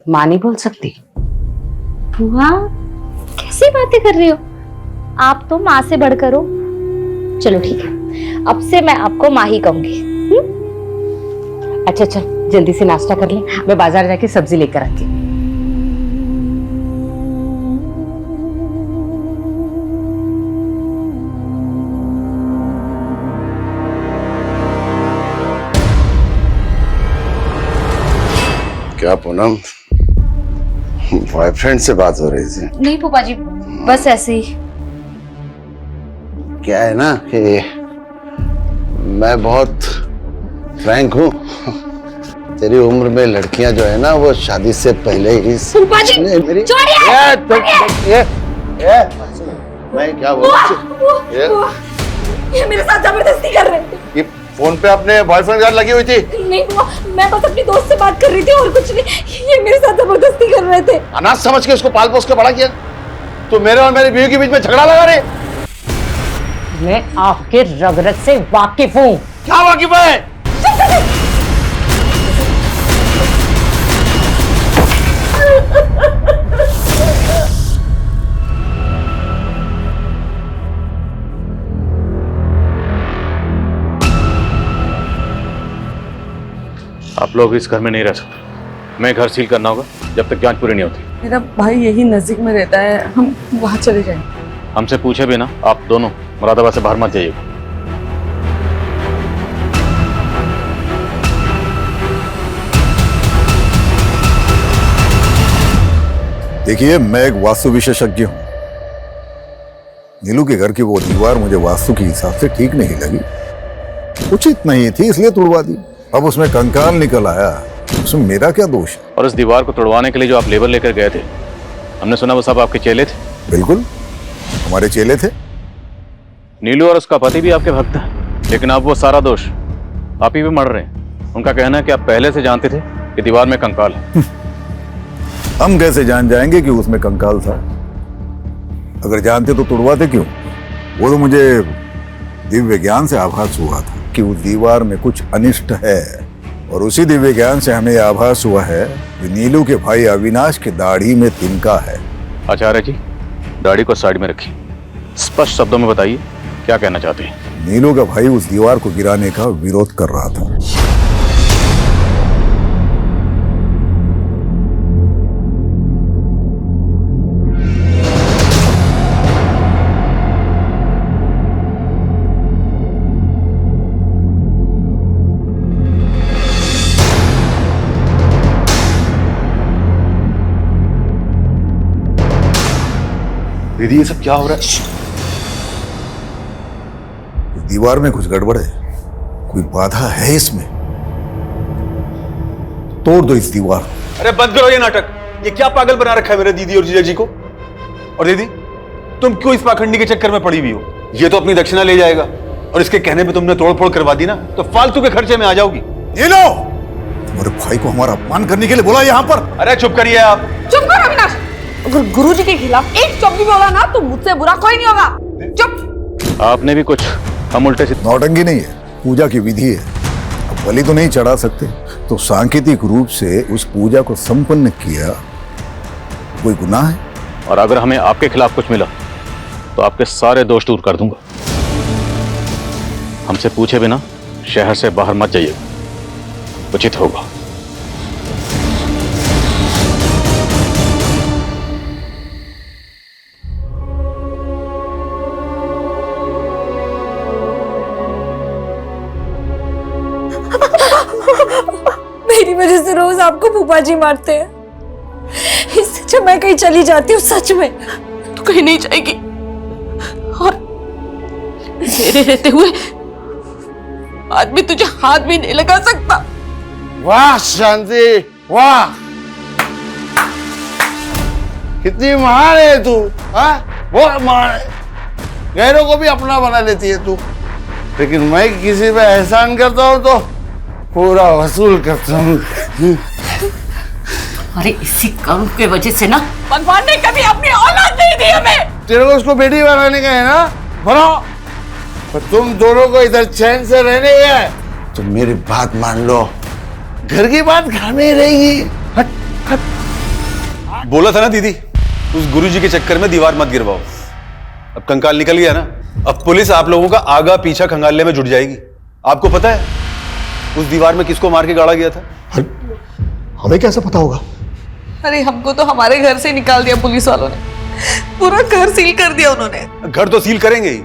Speaker 20: माँ नहीं बोल सकती।
Speaker 2: बुआ, कैसी बातें कर रही हो? आप तो माँ से बढ़कर हो। चलो ठीक है, अब से मैं आपको माँ ही कहूंगी।
Speaker 20: अच्छा चल जल्दी से नाश्ता कर ले, मैं बाजार जाके सब्जी लेकर आती हूँ।
Speaker 21: क्या पूनम, बॉयफ्रेंड से बात हो रही थी?
Speaker 13: नहीं फूफा जी, बस ऐसे ही।
Speaker 21: क्या है ना कि मैं बहुत फ्रैंक हूँ। तेरी उम्र में लड़कियां जो है ना, वो शादी से पहले ही
Speaker 13: फूफा जी,
Speaker 21: मेरी मैं क्या बोल
Speaker 13: ये मेरे साथ जबरदस्ती कर रहे थे।
Speaker 21: ये फोन पे अपने बॉयफ्रेंड यार लगी हुई थी?
Speaker 13: नहीं बुआ, मैं बस अपनी दोस्त से बात कर रही थी और कुछ नहीं। ये मेरे साथ जबरदस्ती कर रहे थे।
Speaker 21: अनाथ समझ के उसको पाल पोस के बड़ा किया। तो मेरे और मेरी बीवी के बीच में झगड़ा लगा रही।
Speaker 20: मैं आपके रगरग से वाकिफ हूँ।
Speaker 21: क्या वाकिफ है?
Speaker 5: आप लोग इस घर में नहीं रह सकते। मैं घर सील करना होगा जब तक जांच पूरी नहीं होती।
Speaker 19: मेरा भाई यही नजदीक में रहता है, हम वहाँ चले जाएंगे।
Speaker 5: हमसे पूछे भी ना, आप दोनों मुरादाबाद से बाहर मत जाइए।
Speaker 22: देखिए, मैं एक वास्तु विशेषज्ञ हूं। नीलू के घर की वो दीवार मुझे वास्तु के हिसाब से ठीक नहीं लगी, उचित नहीं थी, इसलिए तुड़वा दी। अब उसमें कंकाल निकल आया, उसमें मेरा क्या दोष है?
Speaker 5: और इस दीवार को तोड़वाने के लिए जो आप लेबर लेकर गए थे, हमने सुना वो सब आपके चेले थे।
Speaker 22: बिल्कुल, हमारे चेले थे।
Speaker 5: नीलू और उसका पति भी आपके भक्त हैं, लेकिन अब वो सारा दोष आप ही पे मर रहे हैं। उनका कहना है कि आप पहले से जानते थे कि दीवार में कंकाल है।
Speaker 22: हम कैसे जान जाएंगे कि उसमें कंकाल था? अगर जानते तो तुड़वाते क्यों? वो तो मुझे दिव्य ज्ञान से आभास हुआ था कि उस दीवार में कुछ अनिष्ट है, और उसी दिव्य ज्ञान से हमें आभास हुआ है कि नीलू के भाई अविनाश की दाढ़ी में तिनका है।
Speaker 5: आचार्य जी, दाढ़ी को साइड में रखिए, स्पष्ट शब्दों में बताइए क्या कहना चाहते हैं।
Speaker 22: नीलू का भाई उस दीवार को गिराने का विरोध कर रहा था।
Speaker 21: दीदी, ये सब क्या हो रहा है?
Speaker 22: दीवार में कुछ गड़बड़ है, कोई बाधा है इसमें। तोड़ दो इस दीवार।
Speaker 16: अरे बंद करो ये नाटक। ये क्या पागल बना रखा है मेरे दीदी और जीजा जी को? और दीदी, तुम क्यों इस पाखंडी के चक्कर में पड़ी हुई हो? ये तो अपनी दक्षिणा ले जाएगा, और इसके कहने पे तुमने तोड़फोड़ करवा दी ना, तो फालतू के खर्चे में आ जाओगी।
Speaker 22: ये लो, तुम्हारे भाई को हमारा अपमान करने के लिए बोला यहाँ पर।
Speaker 16: अरे चुप करिए आप।
Speaker 19: चुप कर अविनाश। अगर गुरुजी के खिलाफ एक शब्द भी बोला ना, तो मुझसे बुरा कोई नहीं होगा। चुप।
Speaker 5: आपने भी कुछ हम उल्टे से।
Speaker 22: नौटंकी नहीं है, पूजा की विधि है। अब बलि तो नहीं चढ़ा सकते, तो सांकेतिक रूप से उस पूजा को संपन्न किया, कोई गुनाह है?
Speaker 5: और अगर हमें आपके खिलाफ कुछ मिला तो आपके सारे दोष दूर कर दूंगा। हमसे पूछे बिना शहर से बाहर मत जाइए, उचित होगा।
Speaker 13: आपको फूफा जी मारते हैं। इससे जब मैं कहीं चली जाती हूँ सच में तो कहीं नहीं जाएगी, और मेरे रहते हुए आदमी तुझे हाथ भी नहीं लगा सकता।
Speaker 21: वाह शांति, वाह, कितनी महान है तू। हाँ, बहुत महान है। गैरों को भी अपना बना लेती है तू, लेकिन मैं किसी पे एहसान करता हूँ तो पूरा वसूल करता हूँ।
Speaker 20: अरे इसी कर्म के वजह से ना
Speaker 19: भगवान ने कभी अपनी औलाद नहीं दी हमें।
Speaker 21: तेरे को उसको बेटी बनाने का है ना, बनाओ, पर तुम दोनों को इधर चैन से रहने है तो मेरी बात मान लो, घर की बात घर में ही रहेगी। हट हट।
Speaker 16: बोला था ना दीदी, उस गुरुजी के चक्कर में दीवार मत गिरवाओ। अब कंकाल निकल गया ना, अब पुलिस आप लोगों का आगा पीछा खंगालने में जुट जाएगी। आपको पता है उस दीवार में किसको मार के गाड़ा गया था?
Speaker 18: हमें कैसे पता होगा?
Speaker 19: अरे हमको तो हमारे घर से निकाल दिया पुलिस वालों ने, पूरा घर सील कर दिया उन्होंने।
Speaker 16: घर तो सील करेंगे ही,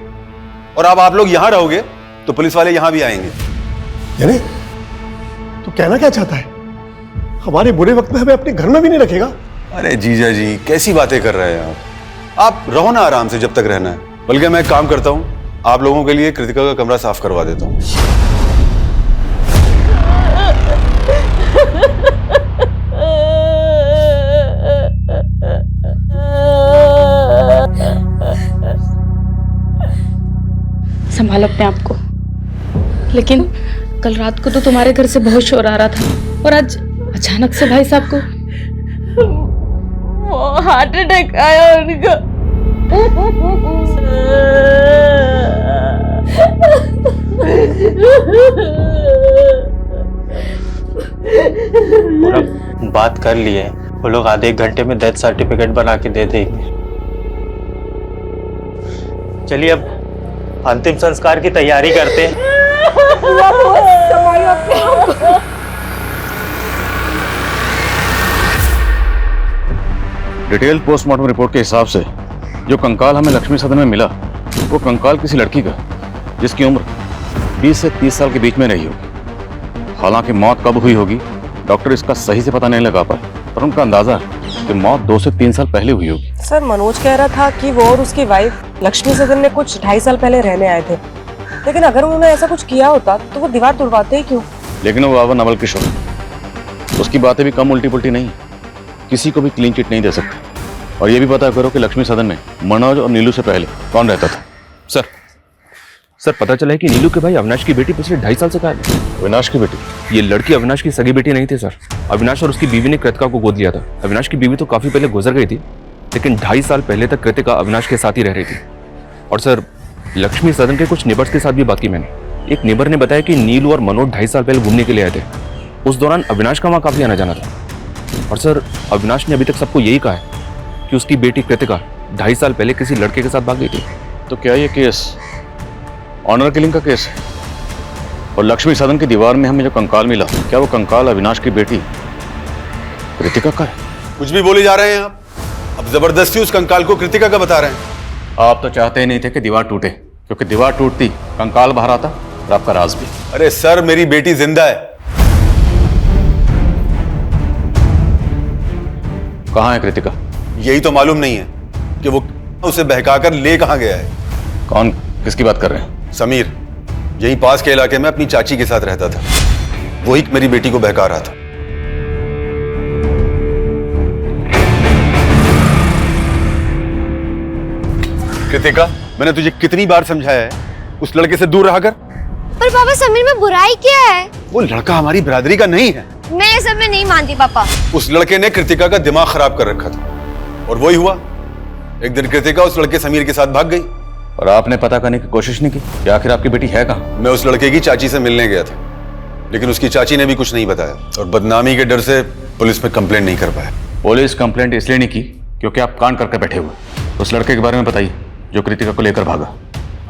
Speaker 16: और अब आप लोग यहां रहोगे तो पुलिस वाले यहां भी आएंगे।
Speaker 18: यानी तू कहना क्या चाहता है? हमारे बुरे वक्त में हमें अपने घर में भी नहीं रखेगा?
Speaker 16: अरे जीजा जी, कैसी बातें कर रहे हैं आप रहो ना आराम से जब तक रहना है। बल्कि मैं एक काम करता हूं, आप लोगों के लिए कृतिका का कमरा साफ करवा देता हूं।
Speaker 13: संभालो अपने आप को। लेकिन कल रात को तो तुम्हारे घर से बहुत शोर आ रहा था, और आज अचानक से भाई साहब को हार्ट अटैक आया उनका।
Speaker 8: पूरा बात कर लिए, वो लोग आधे एक घंटे में डेथ सर्टिफिकेट बना के दे देंगे। चलिए अब अंतिम संस्कार की तैयारी करते हैं।
Speaker 22: डिटेल पोस्टमार्टम रिपोर्ट के हिसाब से जो कंकाल हमें लक्ष्मी सदन में मिला, वो कंकाल किसी लड़की का जिसकी उम्र 20 से 30 साल के बीच में रही होगी। हालांकि मौत कब हुई होगी डॉक्टर इसका सही से पता नहीं लगा पाए, पर उनका अंदाजा है कि मौत 2 से 3 साल पहले हुई होगी।
Speaker 19: सर मनोज कह रहा था कि वो और उसकी वाइफ लक्ष्मी सदन में कुछ 2.5 साल पहले रहने आए थे, लेकिन अगर उन्होंने ऐसा कुछ किया होता तो वो दीवार तुड़वाते ही क्यों?
Speaker 22: लेकिन वो बाबा नवल किशोर, उसकी बातें भी कम उल्टी पुल्टी नहीं, किसी को भी क्लीन चिट नहीं दे सकते। और ये भी पता करो कि लक्ष्मी सदन में मनोज और नीलू से पहले कौन रहता था।
Speaker 10: सर पता चला है कि नीलू के भाई अविनाश की बेटी पिछले 2.5 साल से गायब है।
Speaker 22: अविनाश की बेटी?
Speaker 10: ये लड़की अविनाश की सगी बेटी नहीं थी सर। अविनाश और उसकी बीवी ने कृतिका को गोद लिया था। अविनाश की बीवी तो काफी पहले गुजर गई थी, लेकिन 2.5 साल पहले तक कृतिका अविनाश के साथ ही रह रही थी। और सर लक्ष्मी सदन के कुछ नेबर्स के साथ भी बात की मैंने। एक नेबर ने बताया कि नीलू और मनोज 2.5 साल पहले घूमने के लिए आए थे। उस दौरान अविनाश का वहाँ काफी आना जाना था। और सर अविनाश ने अभी तक सबको यही कहा है कि उसकी बेटी कृतिका 2.5 साल पहले किसी लड़के के साथ भाग गई थी।
Speaker 22: तो क्या ये केस ऑनर किलिंग का केस है? और लक्ष्मी सदन की दीवार में हमें जो कंकाल मिला, क्या वो कंकाल अविनाश की बेटी कृतिका का है?
Speaker 16: कुछ भी बोले जा रहे हैं आप। अब जबरदस्ती उस कंकाल को कृतिका का बता रहे हैं।
Speaker 22: आप तो चाहते ही नहीं थे कि दीवार टूटे, क्योंकि दीवार टूटती कंकाल बाहर आता और आपका राज भी।
Speaker 16: अरे सर, मेरी बेटी जिंदा है।
Speaker 22: कहाँ है कृतिका?
Speaker 16: यही तो मालूम नहीं है कि वो उसे बहकाकर ले कहाँ गया है।
Speaker 22: कौन, किसकी बात कर रहे हैं?
Speaker 16: समीर, यही पास के इलाके में अपनी चाची के साथ रहता था। वही मेरी बेटी को बहका रहा था। कृतिका, मैंने तुझे कितनी बार समझाया है उस लड़के से दूर रहा कर।
Speaker 2: पर पापा समीर में बुराई क्या है?
Speaker 16: वो लड़का हमारी बिरादरी का नहीं है।
Speaker 2: मैं सब में नहीं मानती पापा।
Speaker 16: उस लड़के ने कृतिका का दिमाग खराब कर रखा था, और वही हुआ। एक दिन कृतिका उस लड़के समीर के साथ भाग गई।
Speaker 22: और आपने पता करने की कोशिश नहीं की कि आखिर आपकी बेटी है कहाँ?
Speaker 16: मैं उस लड़के की चाची से मिलने गया था, लेकिन उसकी चाची ने भी कुछ नहीं बताया, और बदनामी के डर से पुलिस में कंप्लेंट नहीं कर पाया।
Speaker 22: पुलिस कंप्लेंट इसलिए नहीं की क्योंकि आप कांड करके बैठे हुए। उस लड़के के बारे में बताइए जो कृतिका को लेकर भागा।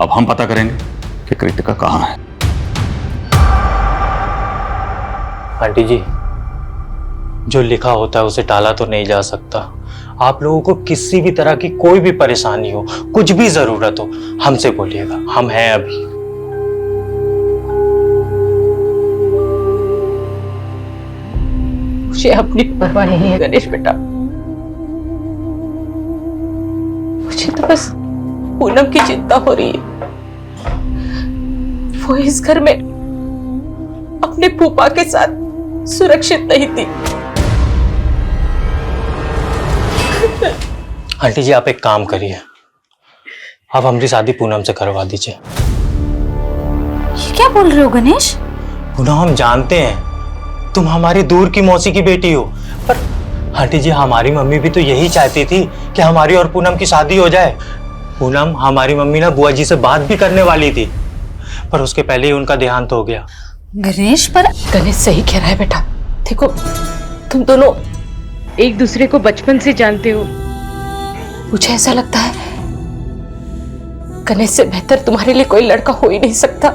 Speaker 22: अब हम पता करेंगे कि कृतिका कहाँ है।
Speaker 8: आंटी जी, जो लिखा होता है उसे टाला तो नहीं जा सकता। आप लोगों को किसी भी तरह की कोई भी परेशानी हो, कुछ भी जरूरत हो, हमसे बोलिएगा, हम हैं अभी।
Speaker 19: मुझे अपनी परवाह नहीं है गणेश बेटा। मुझे तो बस पूनम की चिंता हो रही है। वो इस घर में अपने फूफा के साथ सुरक्षित नहीं थी।
Speaker 8: आंटी जी आप एक काम करिए, आप हमारी शादी पूनम से करवा दीजिए।
Speaker 15: ये क्या बोल रहे हो गणेश?
Speaker 8: पूनम हम जानते हैं तुम हमारी दूर की मौसी की बेटी हो, पर आंटी जी हमारी मम्मी भी तो यही चाहती थी कि हमारी और पूनम की शादी हो जाए। पूनम हमारी मम्मी ना बुआ जी से बात भी करने वाली थी, पर उसके पहले ही उनका देहांत हो गया।
Speaker 19: गणेश पर गणेश सही कह रहा है बेटा। देखो तुम दोनों एक दूसरे को बचपन से जानते हो। मुझे ऐसा लगता है गणेश से बेहतर तुम्हारे लिए कोई लड़का हो ही नहीं सकता।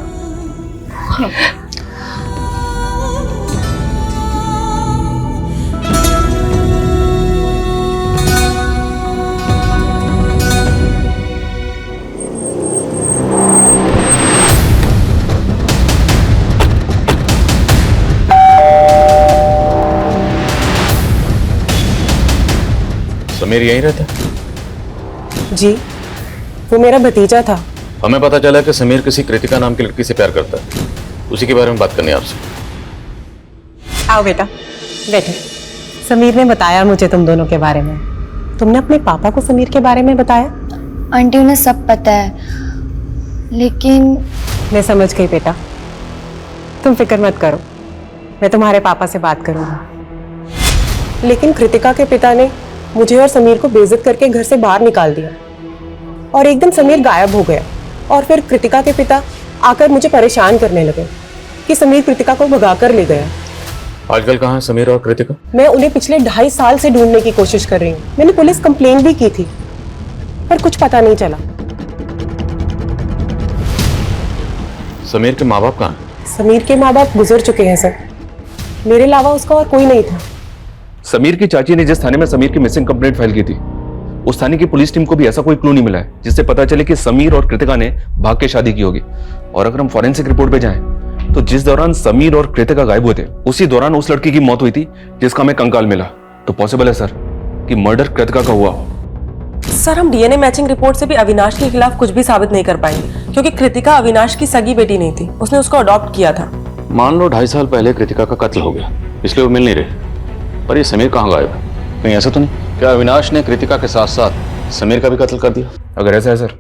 Speaker 5: समीर यहीं रहता?
Speaker 19: जी, वो मेरा भतीजा था।
Speaker 5: हमें पता चला कि समीर किसी कृतिका नाम की लड़की से प्यार करता है, उसी के बारे में बात करनी है आपसे।
Speaker 19: आओ बेटा बैठे। समीर ने बताया मुझे तुम दोनों के बारे में। तुमने अपने पापा को समीर के बारे में बताया?
Speaker 2: आंटी उन्हें सब पता है, लेकिन
Speaker 19: मैं समझ गई बेटा, तुम फिक्र मत करो, मैं तुम्हारे पापा से बात करूंगा। लेकिन कृतिका के पिता ने मुझे और समीर को बेइज्जत करके घर से बाहर निकाल दिया और एक दिन समीर गायब हो गया। और फिर कृतिका के पिता आकर मुझे परेशान करने लगे कि समीर कृतिका को भगा कर ले गया।
Speaker 5: आजकल कहाँ है समीर और कृतिका?
Speaker 19: मैं उन्हें पिछले 2.5 साल से ढूंढने की कोशिश कर रही हूँ। मैंने पुलिस कंप्लेन भी की थी, पर कुछ पता नहीं चला।
Speaker 5: समीर के माँ बाप कहाँ हैं?
Speaker 19: समीर के माँ बाप गुजर चुके हैं सर। मेरे अलावा उसका और कोई नहीं था।
Speaker 10: समीर की चाची ने जिस थाने में समीर की मिसिंग कंप्लेंट फाइल की थी, उस थाने की पुलिस टीम को भी ऐसा कोई क्लू नहीं मिला है जिससे पता चले कि समीर और कृतिका ने भाग के शादी की होगी। और अगर हम फॉरेंसिक रिपोर्ट पे जाएं, तो जिस दौरान समीर और कृतिका गायब हुए थे, उसी दौरान उस लड़की की मौत हुई थी जिसका हमें कंकाल मिला। तो पॉसिबल है सर कि मर्डर कृतिका का हुआ हो।
Speaker 19: सर हम डीएनए मैचिंग रिपोर्ट से भी अविनाश के खिलाफ कुछ भी साबित नहीं कर पाएंगे, क्योंकि कृतिका अविनाश की सगी बेटी नहीं थी, उसने उसको अडॉप्ट किया था।
Speaker 5: मान लो 2.5 साल पहले कृतिका का कत्ल हो गया, इसलिए वो मिल नहीं रहे, पर ये समीर कहाँ गायब है? कहीं ऐसा तो नहीं क्या अविनाश ने कृतिका के साथ साथ समीर का भी कत्ल कर दिया?
Speaker 10: अगर ऐसा है सर,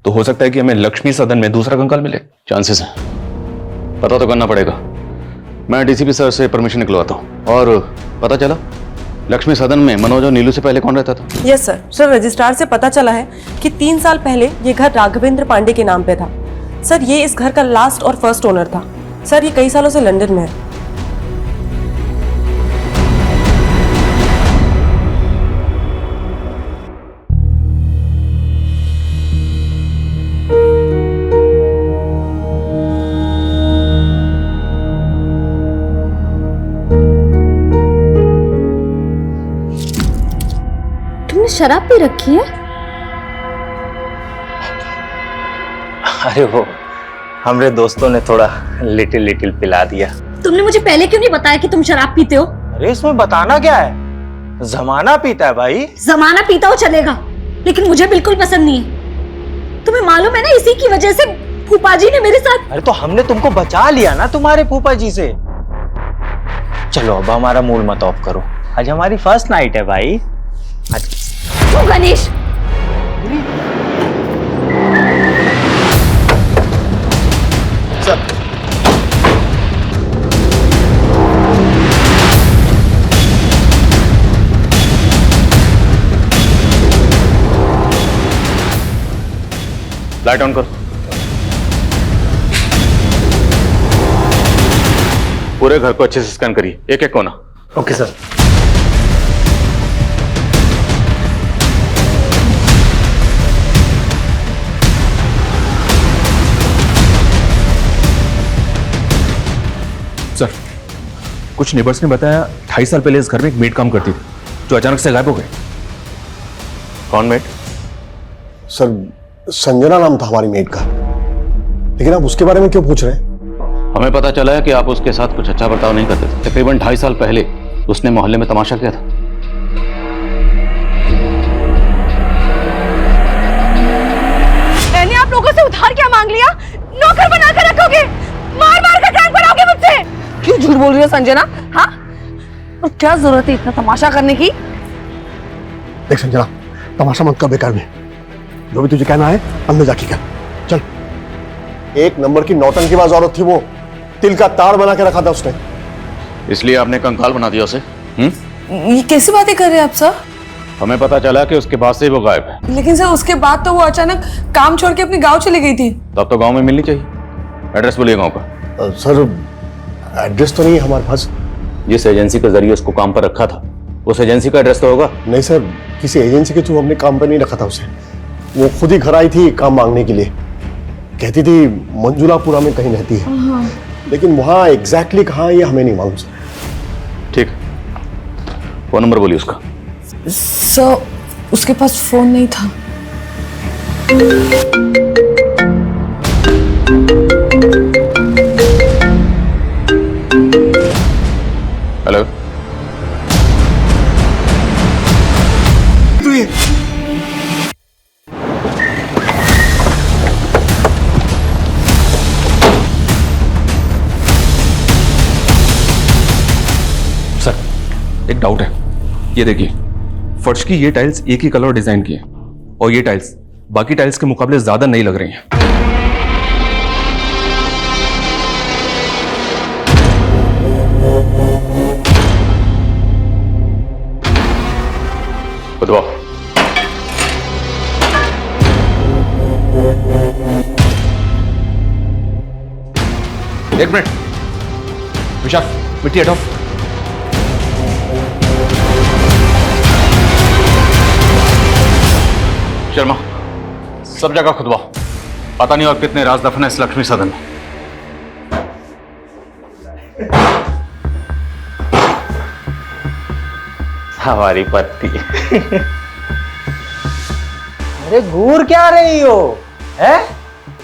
Speaker 10: तो हो सकता है कि हमें लक्ष्मी सदन में दूसरा कंकाल मिले।
Speaker 5: चांसेस है, पता तो करना पड़ेगा। मैं डीसीपी सर से परमिशन निकलवाता हूँ। और पता चला लक्ष्मी सदन में मनोज और नीलू से पहले कौन रहता था?
Speaker 19: Yes sir. सर रजिस्ट्रार से पता चला है कि 3 साल पहले ये घर राघवेंद्र पांडे के नाम पे था। सर ये इस घर का लास्ट और फर्स्ट ओनर था। सर ये कई सालों से लंदन में है।
Speaker 2: तुमने शराब पी रखी है?
Speaker 8: अरे वो हमारे दोस्तों ने थोड़ा लिटिल पिला दिया।
Speaker 15: तुमने मुझे पहले क्यों नहीं बताया कि तुम शराब पीते हो?
Speaker 8: अरे इसमें बताना क्या है, जमाना पीता है भाई।
Speaker 15: जमाना पीता हो चलेगा, लेकिन मुझे बिल्कुल पसंद नहीं है। तुम्हें मालूम है ना, इसी की वजह से फूफा जी ने मेरे साथ।
Speaker 8: अरे तो हमने तुमको बचा लिया ना तुम्हारे फूफा जी से। चलो अब हमारा मूड मत ऑफ करो, आज हमारी फर्स्ट नाइट है भाई।
Speaker 15: क्यों गणेश?
Speaker 5: लाइट ऑन करो। पूरे घर को अच्छे से स्कैन करिए, एक एक कोना।
Speaker 8: Okay sir.
Speaker 10: सर कुछ नेबर्स ने बताया 2.5 साल पहले इस घर में एक मेड काम करती थी जो अचानक से गायब हो गई।
Speaker 5: कौन मेड?
Speaker 18: सर संजना नाम था हमारी मेड का, लेकिन आप उसके बारे में क्यों पूछ रहे हैं?
Speaker 5: हमें पता चला है कि आप उसके साथ कुछ अच्छा बर्ताव नहीं करते थे। तकरीबन 2.5 साल पहले
Speaker 10: उसने मोहल्ले में तमाशा किया था।
Speaker 4: मैंने आप लोगों से उधार क्या मांग लिया? नौकर बना कर रखोगे, मार मार कर टैंक बनाओगे मुझसे। क्यों झूठ बोल रही हो संजना? हाँ, और क्या जरूरत है इतना तमाशा करने की?
Speaker 18: देख संजना, तमाशा मत कर बेकार में। जो भी तुझे कहना है अंदर जाके कर। चल। एक नंबर की नौटंकीबाज औरत थी वो। तिल का ताड़ बना के रखा था उसने।
Speaker 10: इसलिए आपने कंकाल बना दिया उसे?
Speaker 4: ये कैसी बातें कर रहे हैं आप सर?
Speaker 10: हमें पता चला कि उसके बाद से वो गायब है।
Speaker 4: लेकिन सर उसके बाद तो वो अचानक काम छोड़ के अपने गांव चली गई थी।
Speaker 10: तब तो गांव में मिलनी चाहिए। एड्रेस बोलिए गांव का।
Speaker 18: सर एड्रेस तो नहीं है हमारे पास।
Speaker 10: जिस एजेंसी के जरिए उसको काम पर रखा था, उस एजेंसी का एड्रेस तो होगा?
Speaker 18: नहीं सर, किसी एजेंसी के थ्रू हमने काम पर नहीं रखा था उसे। वो खुद ही घर आई थी काम मांगने के लिए। कहती थी मंजुलापुरा में कहीं रहती है, लेकिन वहाँ एग्जैक्टली कहाँ ये हमें नहीं मालूम सर।
Speaker 10: ठीक, फोन नंबर बोलिए उसका।
Speaker 4: सर उसके पास फोन नहीं था।
Speaker 10: हेलो, सर एक डाउट है। ये देखिए, फर्श की ये टाइल्स एक ही कलर डिजाइन की है और ये टाइल्स बाकी टाइल्स के मुकाबले ज्यादा नई लग रही हैं। खुदवाओ। एक मिनट विशाल, मिट्टी हटाओ। शर्मा, सब जगह खुदवाओ। पता नहीं और कितने राज दफन है इस लक्ष्मी सदन में।
Speaker 8: हमारी पत्नी। अरे घूर क्या रही हो? है?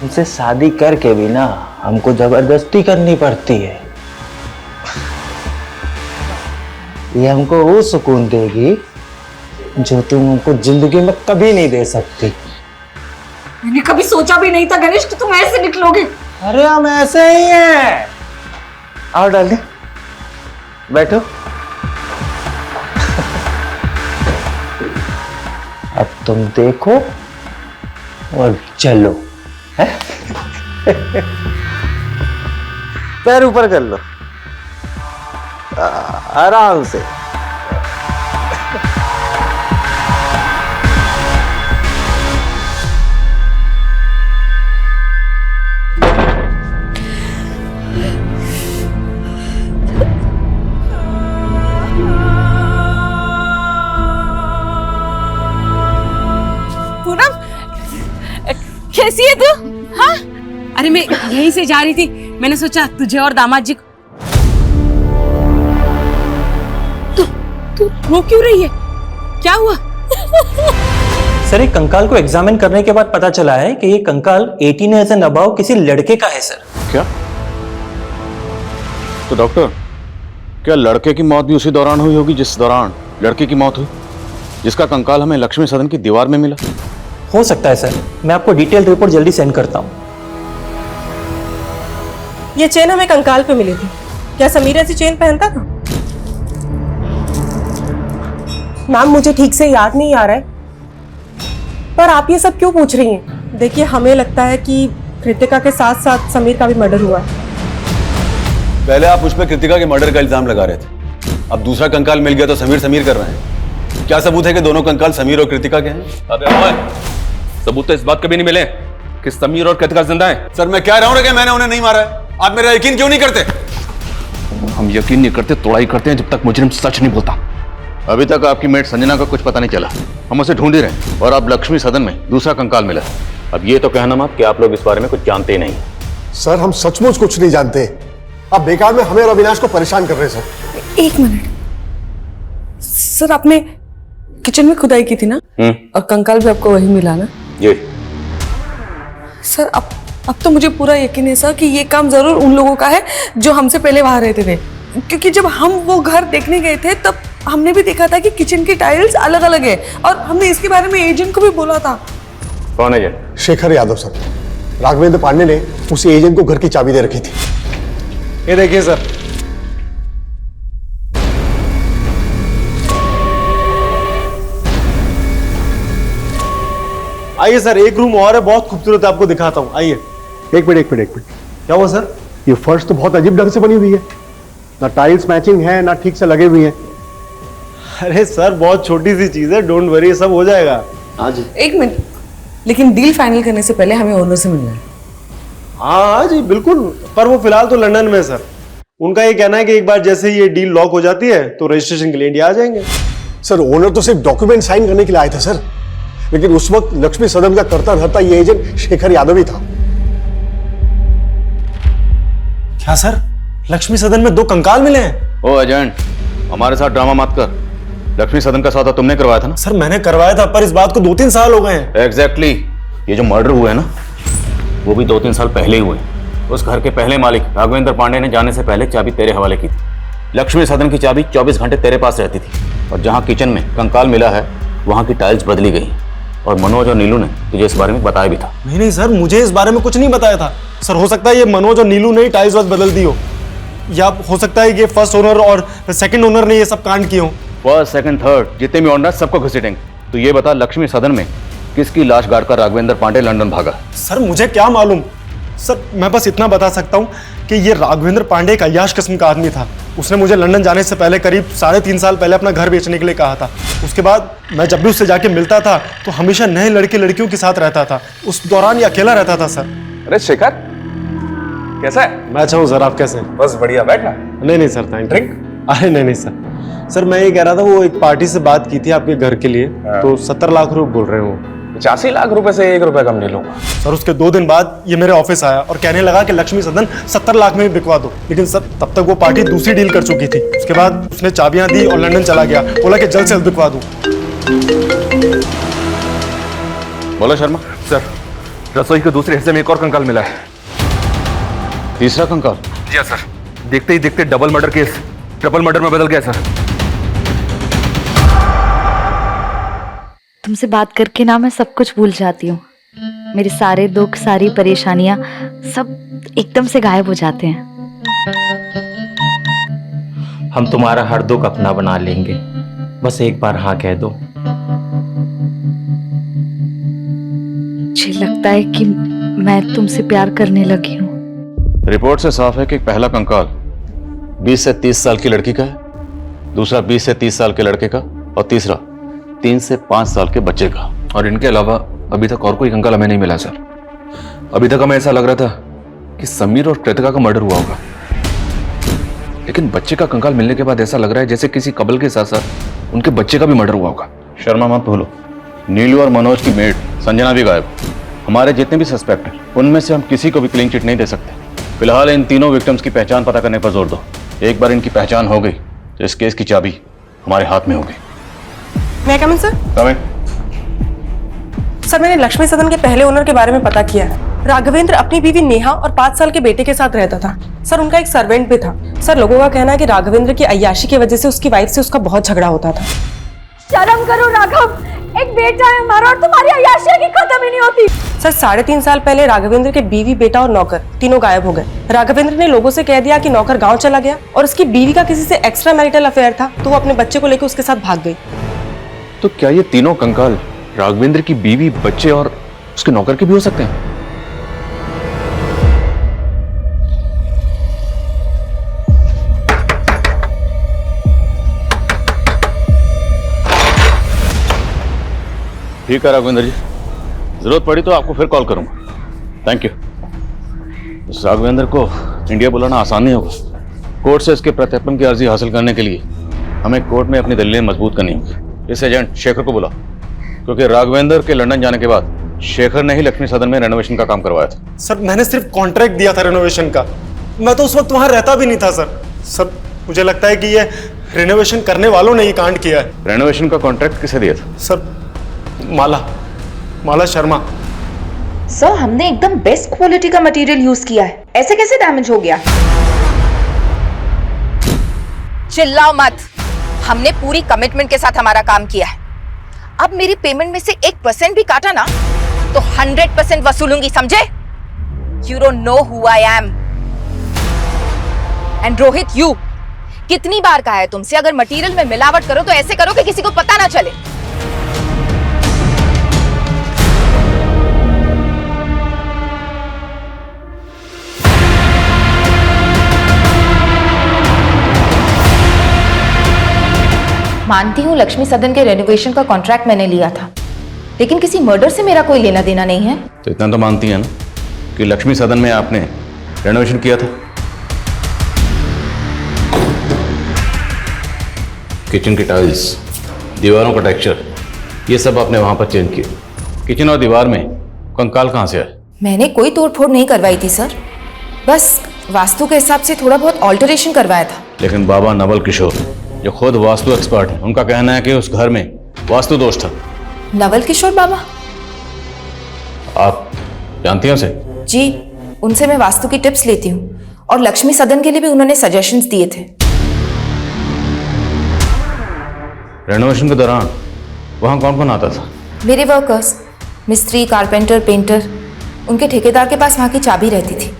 Speaker 8: उनसे शादी करके भी ना हमको जबरदस्ती करनी पड़ती है। ये हमको वो सुकून देगी जो तुम हमको जिंदगी में कभी नहीं दे सकती।
Speaker 4: मैंने कभी सोचा भी नहीं था गणेश कि तुम ऐसे निकलोगे।
Speaker 8: अरे हम ऐसे ही हैं। आओ डार्लिंग, बैठो। अब तुम देखो और चलो। है? पैर ऊपर कर लो, आराम से।
Speaker 4: कैसी है तू? हाँ? अरे मैं यहीं से जा रही थी, मैंने सोचा तुझे और दामाद जी को। तू रो क्यों रही है? क्या हुआ?
Speaker 8: सर, एक कंकाल को एग्जामिन करने के बाद पता चला है कि ये कंकाल 18 ईयर्स एंड अबव किसी लड़के का है सर।
Speaker 10: क्या? तो डॉक्टर, क्या लड़के की मौत भी उसी दौरान हुई होगी जिस दौरान लड़के की मौत हुई, जिसका कंकाल हमें लक्ष्मी सदन की दीवार में मिला?
Speaker 8: हो सकता है सर, मैं आपको डिटेल रिपोर्ट जल्दी सेंड करता हूँ।
Speaker 19: ये चेन हमें कंकाल पे मिली थी। क्या समीर ऐसी चेन पहनता था? मैम मुझे ठीक से याद नहीं आ रहा है, पर आप ये सब क्यों पूछ रही हैं? देखिए, हमें लगता है कि कृतिका के साथ साथ समीर का भी मर्डर हुआ है।
Speaker 16: पहले आप मुझ पर कृतिका के मर्डर का इल्जाम लगा रहे थे, अब दूसरा कंकाल मिल गया तो समीर समीर कर रहे हैं। क्या सबूत है कि दोनों कंकाल समीर और कृतिका के हैं?
Speaker 10: अबे सबूत तो इस बात के भी नहीं मिले कि समीर और कृतिका जिंदा हैं।
Speaker 16: सर मैं कह रहा हूं कि मैंने उन्हें नहीं मारा है, आप मेरा यकीन क्यों नहीं करते?
Speaker 10: हम यकीन नहीं करते, तोड़ाई करते हैं जब तक मुजरिम सच नहीं बोलता। अभी तक आपकी मेट संजना का कुछ पता नहीं चला, हम उसे ढूंढ ही रहे हैं और अब लक्ष्मी सदन में दूसरा कंकाल मिला। अब ये तो कहना मत कि आप लोग इस बारे में कुछ जानते ही नहीं।
Speaker 18: सर हम सचमुच कुछ नहीं जानते, आप बेकार में हमें और अविनाश को परेशान कर रहे हैं सर।
Speaker 4: एक मिनट सर, आपने किचन में खुदाई की थी ना, और कंकाल भी आपको वही मिला ना?
Speaker 10: जी
Speaker 4: सर अब तो मुझे पूरा यकीन है सर कि ये काम जरूर उन लोगों का है जो हमसे पहले वहां रहते थे। क्योंकि जब हम वो घर देखने गए थे तब हमने भी देखा था कि किचन की टाइल्स अलग अलग है और हमने इसके बारे में एजेंट को भी बोला था।
Speaker 18: कौन एजेंट? शेखर यादव सर। राघवेंद्र पांडे ने उसी एजेंट को घर की चाबी दे रखी थी।
Speaker 3: ये देखिए सर।
Speaker 18: आइए सर, एक रूम और है, बहुत खूबसूरत है, आपको दिखाता हूँ। आइए। एक मिनट। क्या हुआ सर? ये फर्श तो बहुत अजीब ढंग से बनी हुई है, ना टाइल्स मैचिंग है ना ठीक से लगे हुए हैं।
Speaker 3: अरे सर, बहुत छोटी सी चीज है, डोंट वरी, सब हो जाएगा।
Speaker 18: हाँ जी।
Speaker 4: एक मिनट, लेकिन डील फाइनल करने से पहले हमें ओनर से मिलना है।
Speaker 3: हाँ जी बिल्कुल, पर वो फिलहाल तो लंदन में सर। उनका ये कहना है कि एक बार जैसे ये डील लॉक हो जाती है तो रजिस्ट्रेशन के लिए इंडिया आ जाएंगे।
Speaker 18: सर, ओनर तो सिर्फ डॉक्यूमेंट साइन करने के लिए आए थे सर, लेकिन उस वक्त लक्ष्मी सदन का करता धरता ये एजेंट शेखर यादव ही था।
Speaker 3: क्या सर, लक्ष्मी सदन में 2 कंकाल मिले हैं?
Speaker 16: ओ एजेंट, हमारे साथ ड्रामा मत कर। लक्ष्मी सदन का सौदा तुमने करवाया था ना?
Speaker 3: सर मैंने करवाया था, पर इस बात को 2-3 साल हो गए हैं।
Speaker 16: एग्जैक्टली। ये जो मर्डर हुए हैं ना, वो भी 2-3 साल पहले ही हुए। उस घर के पहले मालिक राघवेंद्र पांडे ने जाने से पहले चाबी तेरे हवाले की थी। लक्ष्मी सदन की चाबी 24 घंटे तेरे पास रहती थी, और जहाँ किचन में कंकाल मिला है वहाँ की टाइल्स बदली गई, और मनोज और नीलू ने तुझे इस बारे में बताया भी था।
Speaker 3: नहीं सर, मुझे इस बारे में कुछ नहीं बताया था सर। हो सकता है ये मनोज और नीलू ने ही टाइल्स बदल दी हो, या हो सकता है ये फर्स्ट ओनर और सेकंड ओनर ने ये सब कांड किए हो।
Speaker 16: फर्स्ट, सेकंड, थर्ड जितने भी ओनर सबको घसीटेंगे। तो ये बता, लक्ष्मी सदन में किसकी लाश गाड़कर राघवेंद्र पांडे लंदन भागा?
Speaker 3: सर मुझे क्या मालूम सर, मैं बस इतना बता सकता हूँ कि ये राघवेंद्र पांडे एक अय्याश किस्म का आदमी था। उसने मुझे लंदन जाने से पहले करीब 3.5 साल पहले अपना घर बेचने के लिए कहा था। उसके बाद मैं जब भी उससे जाके मिलता था तो हमेशा नए लड़के लड़कियों के साथ रहता था। उस दौरान ये अकेला रहता था सर।
Speaker 10: अरे शेखर, कैसा है?
Speaker 3: मैं अच्छा हूँ सर, आप कैसे हैं?
Speaker 10: बस बढ़िया, बैठना।
Speaker 3: नहीं सर, थैंक यू।
Speaker 10: ड्रिंक?
Speaker 3: अरे नहीं सर, मैं ये कह रहा था, वो एक पार्टी से बात की थी आपके घर के लिए, तो 70 लाख रुपए बोल रहे हो।
Speaker 10: 85 लाख रुपए से 1 रुपए कम नहीं लूंगा।
Speaker 3: सर उसके 2 दिन बाद ये मेरे ऑफिस आया और कहने लगा कि लक्ष्मी सदन 70 लाख में बिकवा दो। लेकिन सर तब तक वो पार्टी दूसरी डील कर चुकी थी। उसके बाद उसने चाबियां दी और लंदन चला गया, बोला कि जल्द से जल्द बिकवा दूं।
Speaker 16: बोलो शर्मा।
Speaker 10: सर, रसोई के दूसरे हिस्से में एक और कंकाल मिला है।
Speaker 16: तीसरा कंकाल?
Speaker 10: जी हाँ सर, देखते ही देखते double murder case triple murder में बदल गया सर।
Speaker 6: तुमसे बात करके ना मैं सब कुछ भूल जाती हूँ। मेरे सारे दुख, सारी परेशानियां सब एकदम से गायब हो जाते हैं।
Speaker 8: हम तुम्हारा हर दुख अपना बना लेंगे, बस एक बार हाँ कह दो।
Speaker 6: मुझे लगता है कि मैं तुमसे प्यार करने लगी हूँ।
Speaker 16: रिपोर्ट से साफ है कि पहला कंकाल 20 से 30 साल की लड़की का है, दूसरा 20 से 30 साल के लड़के का, और तीसरा 3 से 5 साल के बच्चे का।
Speaker 10: और इनके अलावा अभी तक और कोई कंकाल हमें नहीं मिला सर। अभी तक हमें ऐसा लग रहा था कि समीर और कृतिका का मर्डर हुआ होगा, लेकिन बच्चे का कंकाल मिलने के बाद ऐसा लग रहा है जैसे किसी कपल के साथ साथ उनके बच्चे का भी मर्डर हुआ होगा।
Speaker 16: शर्मा मत भूलो, नीलू और मनोज की मेड संजना भी गायब। हमारे जितने भी सस्पेक्ट हैं उनमें से हम किसी को भी क्लीन चिट नहीं दे सकते। फिलहाल इन तीनों विक्टिम्स की पहचान पता करने पर जोर दो। एक बार इनकी पहचान हो गई तो इस केस की चाबी हमारे हाथ में होगी।
Speaker 19: मैं कम इन सर? सर, मैंने लक्ष्मी सदन के पहले ओनर के बारे में पता किया है। राघवेंद्र अपनी बीवी नेहा और 5 साल के बेटे के साथ रहता था। सर उनका एक सर्वेंट भी था। सर लोगों का कहना है कि राघवेंद्र की अय्याशी की वजह से उसकी वाइफ से उसका बहुत झगड़ा होता था।
Speaker 15: शर्म करो राघव, एक बेटा है हमारा और तुम्हारी अय्याशी की खत्म ही नहीं होती।
Speaker 19: सर 3.5 साल पहले राघवेंद्र के बीवी, बेटा और नौकर तीनों गायब हो गए। राघवेंद्र ने लोगों से कह दिया कि नौकर गांव चला गया और उसकी बीवी का किसी से एक्स्ट्रा मैरिटल अफेयर था, तो वो अपने बच्चे को लेकर उसके साथ भाग गई।
Speaker 10: तो क्या ये तीनों कंकाल राघवेंद्र की बीवी, बच्चे और उसके नौकर के भी हो सकते हैं?
Speaker 16: ठीक है राघवेंद्र जी, जरूरत पड़ी तो आपको फिर कॉल करूंगा। Thank you. इस राघवेंद्र को इंडिया बुलाना आसान नहीं होगा। कोर्ट से इसके प्रत्यर्पण की अर्जी हासिल करने के लिए हमें कोर्ट में अपनी दलीलें मजबूत करनी होगी। इस एजेंट शेखर को बुला, क्योंकि राघवेंद्र के लंदन जाने के बाद शेखर ने ही लक्ष्मी सदन में रेनोवेशन का काम करवाया था।
Speaker 3: सर मैंने सिर्फ कॉन्ट्रैक्ट दिया था रेनोवेशन का, मैं तो उस वक्त वहां रहता भी नहीं था सर। मुझे लगता है कि ये रेनोवेशन करने वालों ने ये कांड किया है।
Speaker 16: रेनोवेशन का कॉन्ट्रैक्ट किसे दिया था?
Speaker 3: सर माला शर्मा।
Speaker 9: सर हमने एकदम बेस्ट क्वालिटी का मटेरियल यूज किया है, ऐसे कैसे डैमेज हो गया?
Speaker 4: चिल्लाओ मत। हमने पूरी कमिटमेंट के साथ हमारा काम किया है। अब मेरी पेमेंट में से 1% भी काटा ना तो 100% वसूलूंगी, समझे? You don't know who I am. And Rohit, you कितनी बार कहा है तुमसे, अगर मटेरियल में मिलावट करो तो ऐसे करो कि किसी को पता ना चले। मानती हूँ लक्ष्मी सदन के रेनोवेशन का कॉन्ट्रैक्ट मैंने लिया था, लेकिन किसी मर्डर से मेरा कोई लेना देना नहीं है।
Speaker 12: तो इतना तो मानती है ना कि लक्ष्मी सदन में आपने रेनोवेशन किया था? किचन की टाइल्स, दीवारों का टेक्सचर, ये सब आपने वहां पर चेंज किया। किचन और दीवार में कंकाल कहाँ से आए?
Speaker 4: मैंने कोई तोड़फोड़ नहीं करवाई थी सर, बस वास्तु के हिसाब से थोड़ा बहुत ऑल्टरेशन करवाया था।
Speaker 12: लेकिन बाबा नवल किशोर जो खुद वास्तु एक्सपर्ट हैं, उनका कहना है कि उस घर में वास्तु दोष था।
Speaker 4: नवल किशोर बाबा?
Speaker 12: आप जानती हैं उसे?
Speaker 4: जी, उनसे मैं वास्तु की टिप्स लेती हूँ और लक्ष्मी सदन के लिए भी उन्होंने सजेशंस दिए थे।
Speaker 12: रेनोवेशन के दौरान वहाँ कौन कौन आता था?
Speaker 4: मेरे वर्कर्स, मिस्त्री, कारपेंटर, पेंटर, उनके ठेकेदार के पास वहाँ की चाबी रहती थी।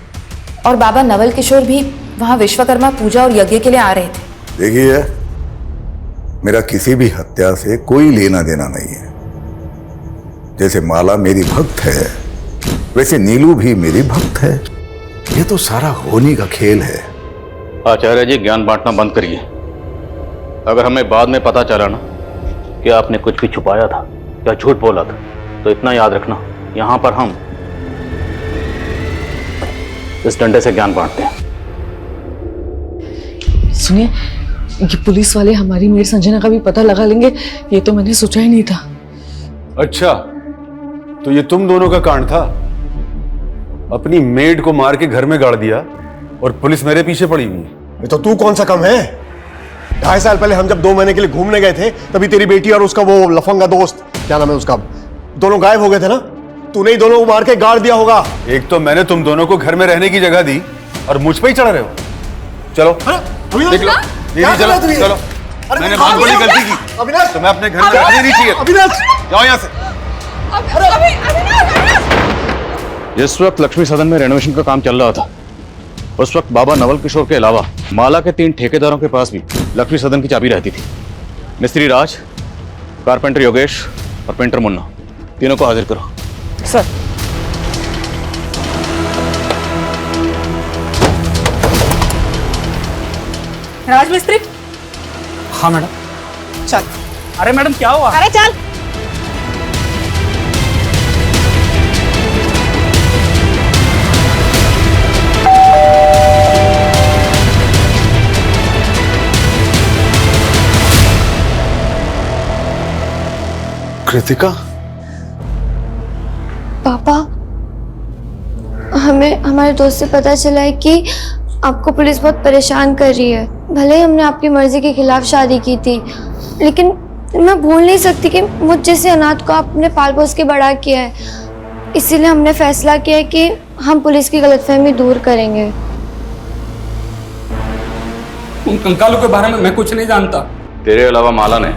Speaker 4: और बाबा नवल किशोर भी वहाँ विश्वकर्मा पूजा और यज्ञ के लिए आ रहे थे।
Speaker 22: देखिए, मेरा किसी भी हत्या से कोई लेना देना नहीं है। जैसे माला मेरी भक्त है, वैसे नीलू भी मेरी भक्त है। ये तो सारा होनी का खेल है।
Speaker 12: आचार्य जी, ज्ञान बांटना बंद करिए। अगर हमें बाद में पता चला ना कि आपने कुछ भी छुपाया था या झूठ बोला था, तो इतना याद रखना, यहाँ पर हम इस डंडे से ज्ञान बांटते हैं।
Speaker 14: सुनिए, ये पुलिस वाले हमारी मेड संजना का भी पता लगा लेंगे, ये तो मैंने सोचा ही नहीं था।
Speaker 16: अच्छा, तो ये तुम दोनों का कांड था? अपनी मेड को मार के घर में गाड़ दिया और पुलिस मेरे पीछे पड़ी हुई है।
Speaker 18: तो तू कौन सा कम है? 2.5 साल पहले हम जब 2 महीने के लिए घूमने गए थे, तभी तेरी बेटी और उसका वो लफंगा दोस्त, क्या नाम है उसका, दोनों गायब हो गए थे ना। तूने ही दोनों को मार के गाड़ दिया होगा।
Speaker 16: एक तो मैंने तुम दोनों को घर में रहने की जगह दी और मुझ पे ही चढ़ रहे हो। चलो देख लो दीदी, चलो चलो। मैंने बहुत बड़ी गलती की।
Speaker 18: अविनाश,
Speaker 16: तुम्हें अपने घर में रहने नहीं चाहिए।
Speaker 18: अविनाश,
Speaker 16: जाओ यहाँ से।
Speaker 12: जिस वक्त लक्ष्मी सदन में रेनोवेशन का काम चल रहा था, उस वक्त बाबा नवल किशोर के अलावा माला के 3 ठेकेदारों के पास भी लक्ष्मी सदन की चाबी रहती थी। मिस्त्री राज, कारपेंटर योगेश और पेंटर मुन्ना, तीनों को हाजिर करो।
Speaker 14: सर।
Speaker 23: राजमिस्त्री?
Speaker 3: हाँ मैडम।
Speaker 23: चल।
Speaker 3: अरे मैडम, क्या हुआ?
Speaker 23: अरे चल।
Speaker 16: कृतिका?
Speaker 2: पापा, हमें हमारे दोस्त से पता चला है कि आपको पुलिस बहुत परेशान कर रही है। भले ही हमने आपकी मर्जी के खिलाफ शादी की थी, लेकिन मैं भूल नहीं सकती कि मुझ जैसे अनाथ को आपने पाल पोस के बड़ा किया है। इसीलिए हमने फैसला किया है कि हम पुलिस की गलतफहमी दूर करेंगे।
Speaker 3: उन कंकालों के बारे में मैं कुछ नहीं जानता।
Speaker 12: तेरे अलावा माला ने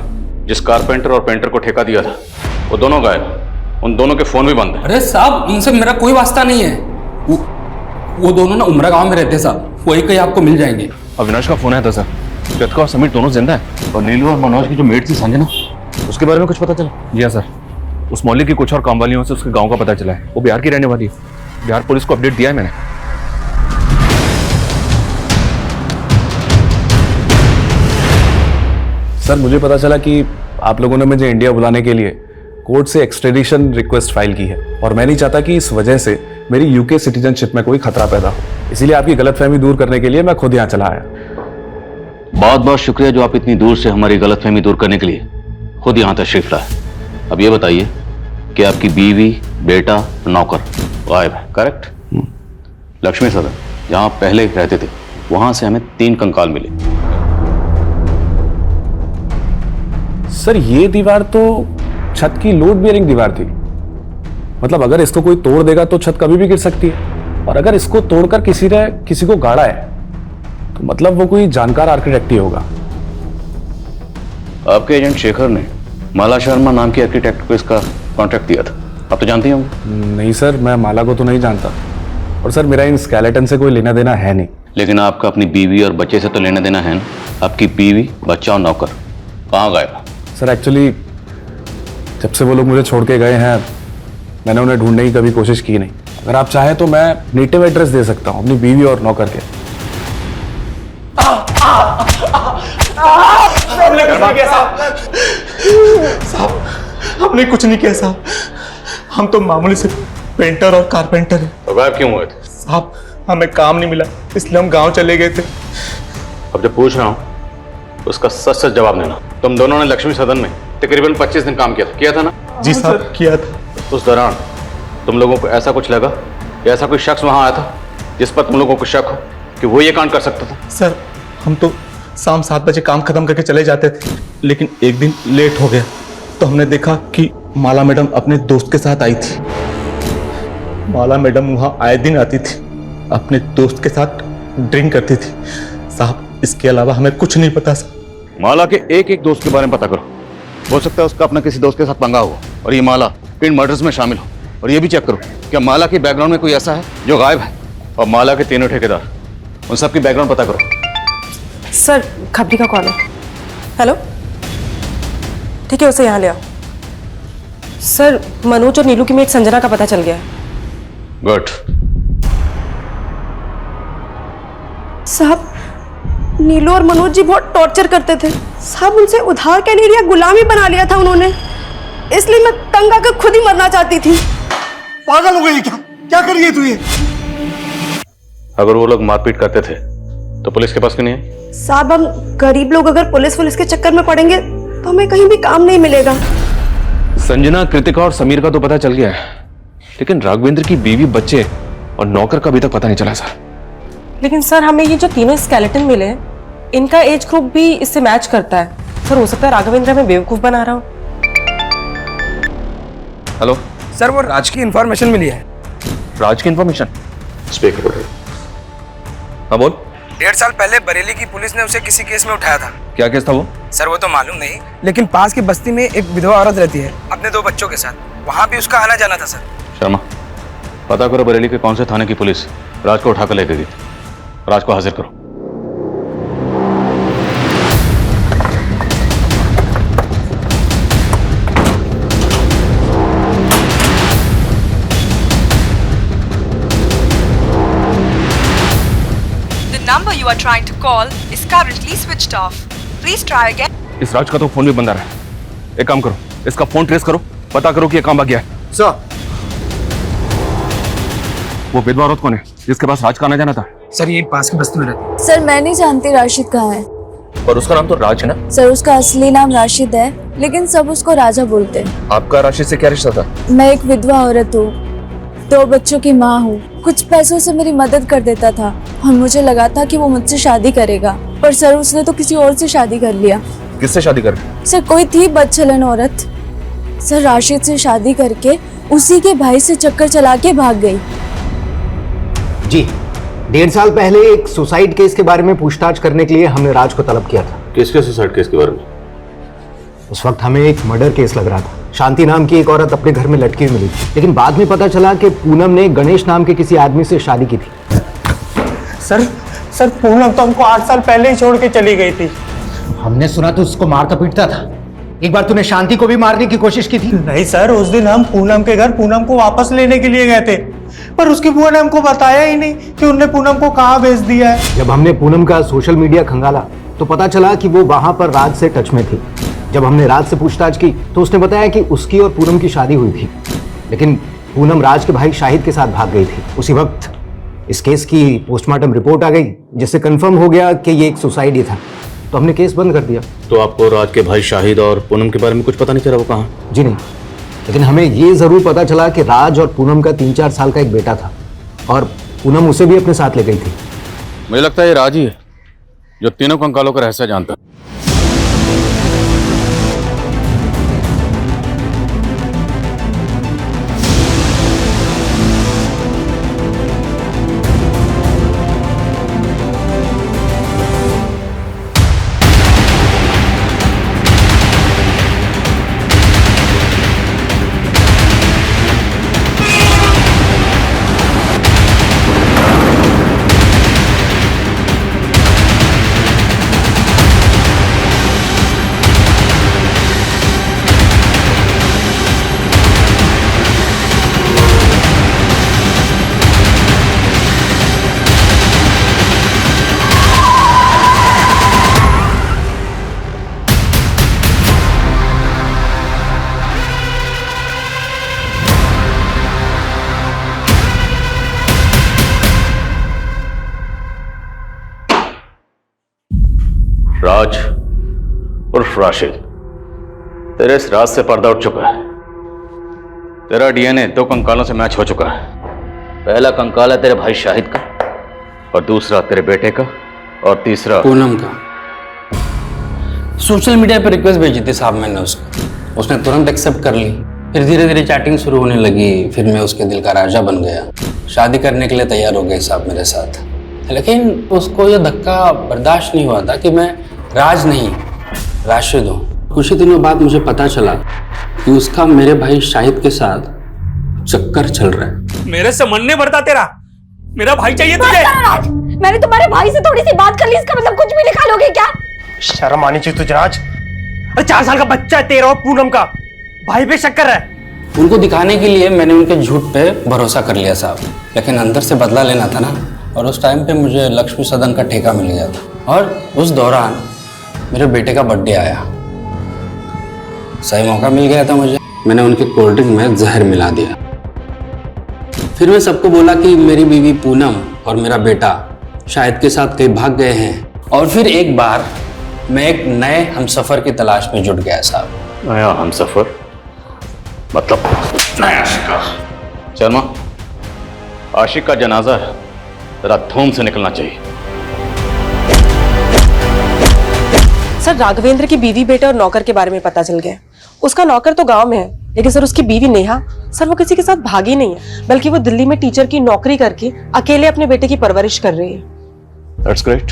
Speaker 12: जिस कारपेंटर और पेंटर को ठेका दिया था, वो दोनों गायब। उन दोनों के फोन भी बंद है।
Speaker 3: अरे साहब, उनसे मेरा कोई वास्ता नहीं है। वो दोनों ना उमरा गांव में रहते हैं साहब, वही कहीं आपको मिल जाएंगे।
Speaker 10: अविनाश का फोन आया था सर। कृतिका और समीर दोनों जिंदा है। और नीलू और मनोज की जो मेड थी संजना, उसके बारे में कुछ पता चला? जी हाँ सर, उस मोहल्ले की कुछ और काम वालियों से उसके गांव का पता चला है। वो बिहार की रहने वाली है। बिहार पुलिस को अपडेट दिया है मैंने।
Speaker 5: सर, मुझे पता चला कि आप लोगों ने मुझे इंडिया बुलाने के लिए कोर्ट से एक्सट्रेडिशन रिक्वेस्ट फाइल की है, और मैं नहीं चाहता कि इस वजह से मेरी यूके सिटीजनशिप में कोई खतरा पैदा हो। इसीलिए आपकी गलतफहमी दूर करने के लिए मैं खुद यहाँ चला आया।
Speaker 12: बहुत बहुत शुक्रिया जो आप इतनी दूर से हमारी गलतफहमी दूर करने के लिए खुद यहाँ तशरीफ लाए। अब ये बताइए कि आपकी बीवी, बेटा, नौकर गायब है, करेक्ट? लक्ष्मी सदन जहाँ आप पहले रहते थे, वहां से हमें 3 कंकाल मिले।
Speaker 5: सर, ये दीवार तो छत की लोड बेयरिंग दीवार थी। मतलब अगर इसको कोई तोड़ देगा तो छत कभी भी गिर सकती है, और अगर इसको तोड़कर किसी ने किसी को गाड़ा है तो मतलब वो कोई जानकार आर्किटेक्ट ही होगा।
Speaker 12: आपके एजेंट शेखर ने माला शर्मा नाम की आर्किटेक्ट को इसका कॉन्ट्रैक्ट दिया था, आप तो जानते ही होंगे।
Speaker 5: नहीं सर, मैं माला को तो नहीं जानता, और सर मेरा इन स्केलेटन से कोई लेना देना है नहीं।
Speaker 12: लेकिन आपका अपनी बीवी और बच्चे से तो लेना देना है ना। आपकी बीवी, बच्चा और नौकर कहाँ गए?
Speaker 5: सर एक्चुअली जब से वो लोग मुझे छोड़ के गए हैं, मैंने उन्हें ढूंढने की कभी कोशिश की नहीं। अगर आप चाहें तो मैं नेटिव एड्रेस दे सकता हूँ अपनी बीवी और नौकर के।
Speaker 8: हमने कुछ नहीं किया साहब, हम तो मामूली से पेंटर और कारपेंटर हैं।
Speaker 12: तो गायब क्यों हुए थे?
Speaker 8: साहब हमें काम नहीं मिला, इसलिए हम गांव चले गए थे।
Speaker 12: अब जब पूछ रहा हूँ उसका सच सच जवाब देना। तुम दोनों ने लक्ष्मी सदन में तकरीबन 25 दिन काम किया था ना?
Speaker 8: जी साहब किया था।
Speaker 12: उस दौरान तुम लोगों को ऐसा कुछ लगा या ऐसा कोई शख्स वहां आया था जिस पर तुम लोगों को शक हो कि वो ये कांड कर सकता था?
Speaker 8: सर हम तो शाम 7 बजे काम खत्म करके चले जाते थे, लेकिन एक दिन लेट हो गया तो हमने देखा कि माला मैडम अपने दोस्त के साथ आई थी। माला मैडम वहां आए दिन आती थी, अपने दोस्त के साथ ड्रिंक करती थी। साहब इसके अलावा हमें कुछ नहीं पता सर।
Speaker 12: माला के एक एक दोस्त के बारे में पता करो, हो सकता है उसका अपना किसी दोस्त के साथ पंगा हुआ और ये माला इन मर्डर्स में शामिल हो। और ये भी चेक करो क्या माला के बैकग्राउंड में कोई ऐसा है जो गायब है, और माला के तीनों ठेकेदार, उन सबकी बैकग्राउंड पता करो।
Speaker 19: सर खबरी का कॉल है। हेलो, ठीक है उसे यहाँ ले आओ। सर मनोज और नीलू की मेट संजना का पता चल गया है।
Speaker 12: गुड।
Speaker 1: साहब नीलू और मनोज जी बहुत टॉर्चर करते थे साहब, उनसे उधार क्या नहीं लिया, गुलामी बना लिया था उन्होंने, इसलिए मैं तंग आकर खुद ही मरना चाहती थी।
Speaker 21: पागल हो गई क्या? क्या कर रही है तू ये?
Speaker 12: अगर वो लोग मारपीट करते थे तो पुलिस के पास क्यों नहीं आई?
Speaker 1: साहब हम गरीब लोग अगर पुलिस के चक्कर में पड़ेंगे तो हमें कहीं भी काम नहीं मिलेगा।
Speaker 10: संजना, कृतिका और समीर का तो पता चल गया है, लेकिन राघवेंद्र की बीवी, बच्चे और नौकर का अभी तक पता नहीं चला सर।
Speaker 19: लेकिन सर हमें ये जो तीनों स्केलेटन मिले हैं, इनका एज ग्रुप भी इससे मैच करता है। सर हो सकता है राघवेंद्र हमें बेवकूफ बना रहा हो।
Speaker 10: हेलो
Speaker 11: सर, वो राज की इंफॉर्मेशन मिली है।
Speaker 10: राज की इंफॉर्मेशन?
Speaker 12: स्पीक करो।
Speaker 10: हाँ बोल।
Speaker 11: 1.5 साल पहले बरेली की पुलिस ने उसे किसी केस में उठाया था।
Speaker 10: क्या केस था वो?
Speaker 11: सर वो तो मालूम नहीं, लेकिन पास की बस्ती में एक विधवा औरत रहती है अपने 2 बच्चों के साथ, वहाँ भी उसका आना जाना था। सर
Speaker 12: शर्मा, पता करो बरेली के कौन से थाने की पुलिस राज को उठाकर ले गई। राज को हाजिर करो।
Speaker 13: The number you are trying to call is currently switched off. Please try again.
Speaker 10: इस राज का तो फोन भी बंद आ रहा है। एक काम करो, इसका फोन ट्रेस करो, पता करो कि ये कहां भाग गया है।
Speaker 21: सर
Speaker 10: वो विधवा औरत कौन है जिसके पास राज का आना जाना था?
Speaker 11: सर ये पास की बस्ती में रहती है।
Speaker 2: सर मैं नहीं जानती राशिद कहाँ है।
Speaker 10: और उसका नाम तो राज है ना?
Speaker 2: सर उसका असली नाम राशिद है, लेकिन सब उसको राजा बोलते हैं।
Speaker 10: आपका राशिद से क्या रिश्ता था?
Speaker 2: मैं एक विधवा औरत हूँ, 2 बच्चों की माँ हूँ। कुछ पैसों से मेरी मदद कर देता था और मुझे लगा था कि वो मुझसे शादी करेगा, पर सर उसने तो किसी और से शादी कर लिया।
Speaker 10: किससे शादी कर?
Speaker 2: सर कोई थी बदचलन औरत। सर राशिद से शादी करके उसी के भाई से चक्कर चला के भाग गई।
Speaker 11: जी 1.5 साल पहले एक सुसाइड केस के बारे में पूछताछ करने के लिए हमने राज को तलब किया था।
Speaker 12: किसके सुसाइड केस के बारे में?
Speaker 11: उस वक्त हमें एक मर्डर केस लग रहा था। शांति नाम की एक औरत अपने घर में लटकी हुई मिली थी, लेकिन बाद में पता चला कि पूनम ने गणेश नाम के किसी आदमी से शादी की थी।
Speaker 8: सर पूनम तो हमको 8 साल पहले ही छोड़ के चली गई थी।
Speaker 11: हमने सुना तो उसको मारता पीटता था। एक बार तूने शांति को भी मारने की कोशिश की थी।
Speaker 8: नहीं सर, उस दिन हम पूनम के घर पूनम को वापस लेने के लिए गए थे, पर उसकी बुआ ने हमको बताया ही नहीं कि उनने पूनम को कहाँ भेज दिया है।
Speaker 11: जब हमने पूनम का सोशल मीडिया खंगाला तो पता चला कि वो वहां पर राज से टच में थी। जब हमने राज से पूछताछ की तो उसने बताया कि उसकी और पूनम की शादी हुई थी, लेकिन पूनम राज के भाई शाहिद के साथ भाग गई थी। उसी वक्त इस केस की पोस्टमार्टम रिपोर्ट आ गई, जिससे कंफर्म हो गया कि ये एक सुसाइड ही था, तो हमने केस बंद कर दिया।
Speaker 12: तो आपको राज के भाई शाहिद और पूनम के बारे में कुछ पता नहीं चला वो कहाँ?
Speaker 11: जी नहीं, लेकिन हमें ये जरूर पता चला कि राज और पूनम का 3-4 साल का एक बेटा था और पूनम उसे भी अपने साथ ले गई थी।
Speaker 12: मुझे लगता है ये राज ही है जो तीनों कंकालों का रहस्य जानता है। राज उर्फ राशिद, तेरे इस राज से पर्दा उठ चुका है। तेरा डीएनए 2 कंकालों से मैच हो चुका है। पहला कंकाल है तेरे भाई शाहिद का, और दूसरा तेरे बेटे का, और तीसरा
Speaker 7: पूनम का। सोशल मीडिया पर रिक्वेस्ट भेजी थी साहब मैंने उसको, उसने तुरंत एक्सेप्ट कर ली। फिर धीरे धीरे चैटिंग शुरू होने लगी, फिर मैं उसके दिल का राजा बन गया। शादी करने के लिए तैयार हो गए साहब मेरे साथ। लेकिन उसको ये धक्का बर्दाश्त नहीं हुआ था कि मैं राज नहीं राशिद हूँ। कुछ ही दिनों बाद मुझे पता चला कि उसका मेरे भाई शाहिद के साथ चक्कर चल रहा है।
Speaker 17: मेरे से मन नहीं भरता तेरा, मेरा भाई चाहिए तुझे।
Speaker 1: मैंने तुम्हारे भाई से थोड़ी सी बात कर ली, इसका मतलब कुछ भी निकालोगे क्या?
Speaker 17: शर्म आनी चाहिए तुझे राज। अरे 4 साल का बच्चा है तेरा और पूनम का, भाई पे शक कर रहा है।
Speaker 7: उनको दिखाने के लिए मैंने उनके झूठ पे भरोसा कर लिया साहब, लेकिन अंदर से बदला लेना था ना। और उस टाइम पे मुझे लक्ष्मी सदन का ठेका मिल गया था, और उस दौरान मेरे बेटे का बर्थडे आया। सही मौका मिल गया था मुझे। मैंने उनके कोल्ड ड्रिंक में जहर मिला दिया। फिर मैं सबको बोला कि मेरी बीवी पूनम और मेरा बेटा शाहिद के साथ कहीं भाग गए हैं। और फिर एक बार मैं एक नए हमसफर की तलाश में जुट गया साहब।
Speaker 12: नया हमसफर मतलब नया शिकार। शर्मा, आशिक का जनाजा है, जरा धूम से निकलना चाहिए।
Speaker 19: सर, राघवेंद्र की बीवी, बेटे और नौकर के बारे में पता चल गया। उसका नौकर तो गांव में है, लेकिन सर उसकी बीवी नेहा, सर वो किसी के साथ भागी नहीं है, बल्कि वो दिल्ली में टीचर की नौकरी करके अकेले अपने बेटे की परवरिश कर रही है।
Speaker 12: That's great.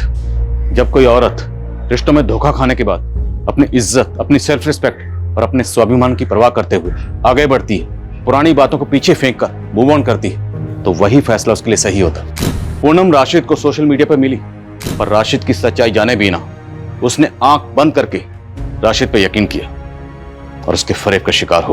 Speaker 12: जब कोई औरत रिश्तों में धोखा खाने के बाद अपनी इज्जत, अपनी सेल्फ रिस्पेक्ट और अपने स्वाभिमान की परवाह करते हुए आगे बढ़ती है, पुरानी बातों को पीछे फेंक कर मूव ऑन करती है, तो वही फैसला उसके लिए सही होता है। पूनम राशिद को सोशल मीडिया पर मिली, पर राशिद की सच्चाई जाने बिना उसने आंख बंद करके राशिद पे यकीन किया और उसके फरेब का शिकार हो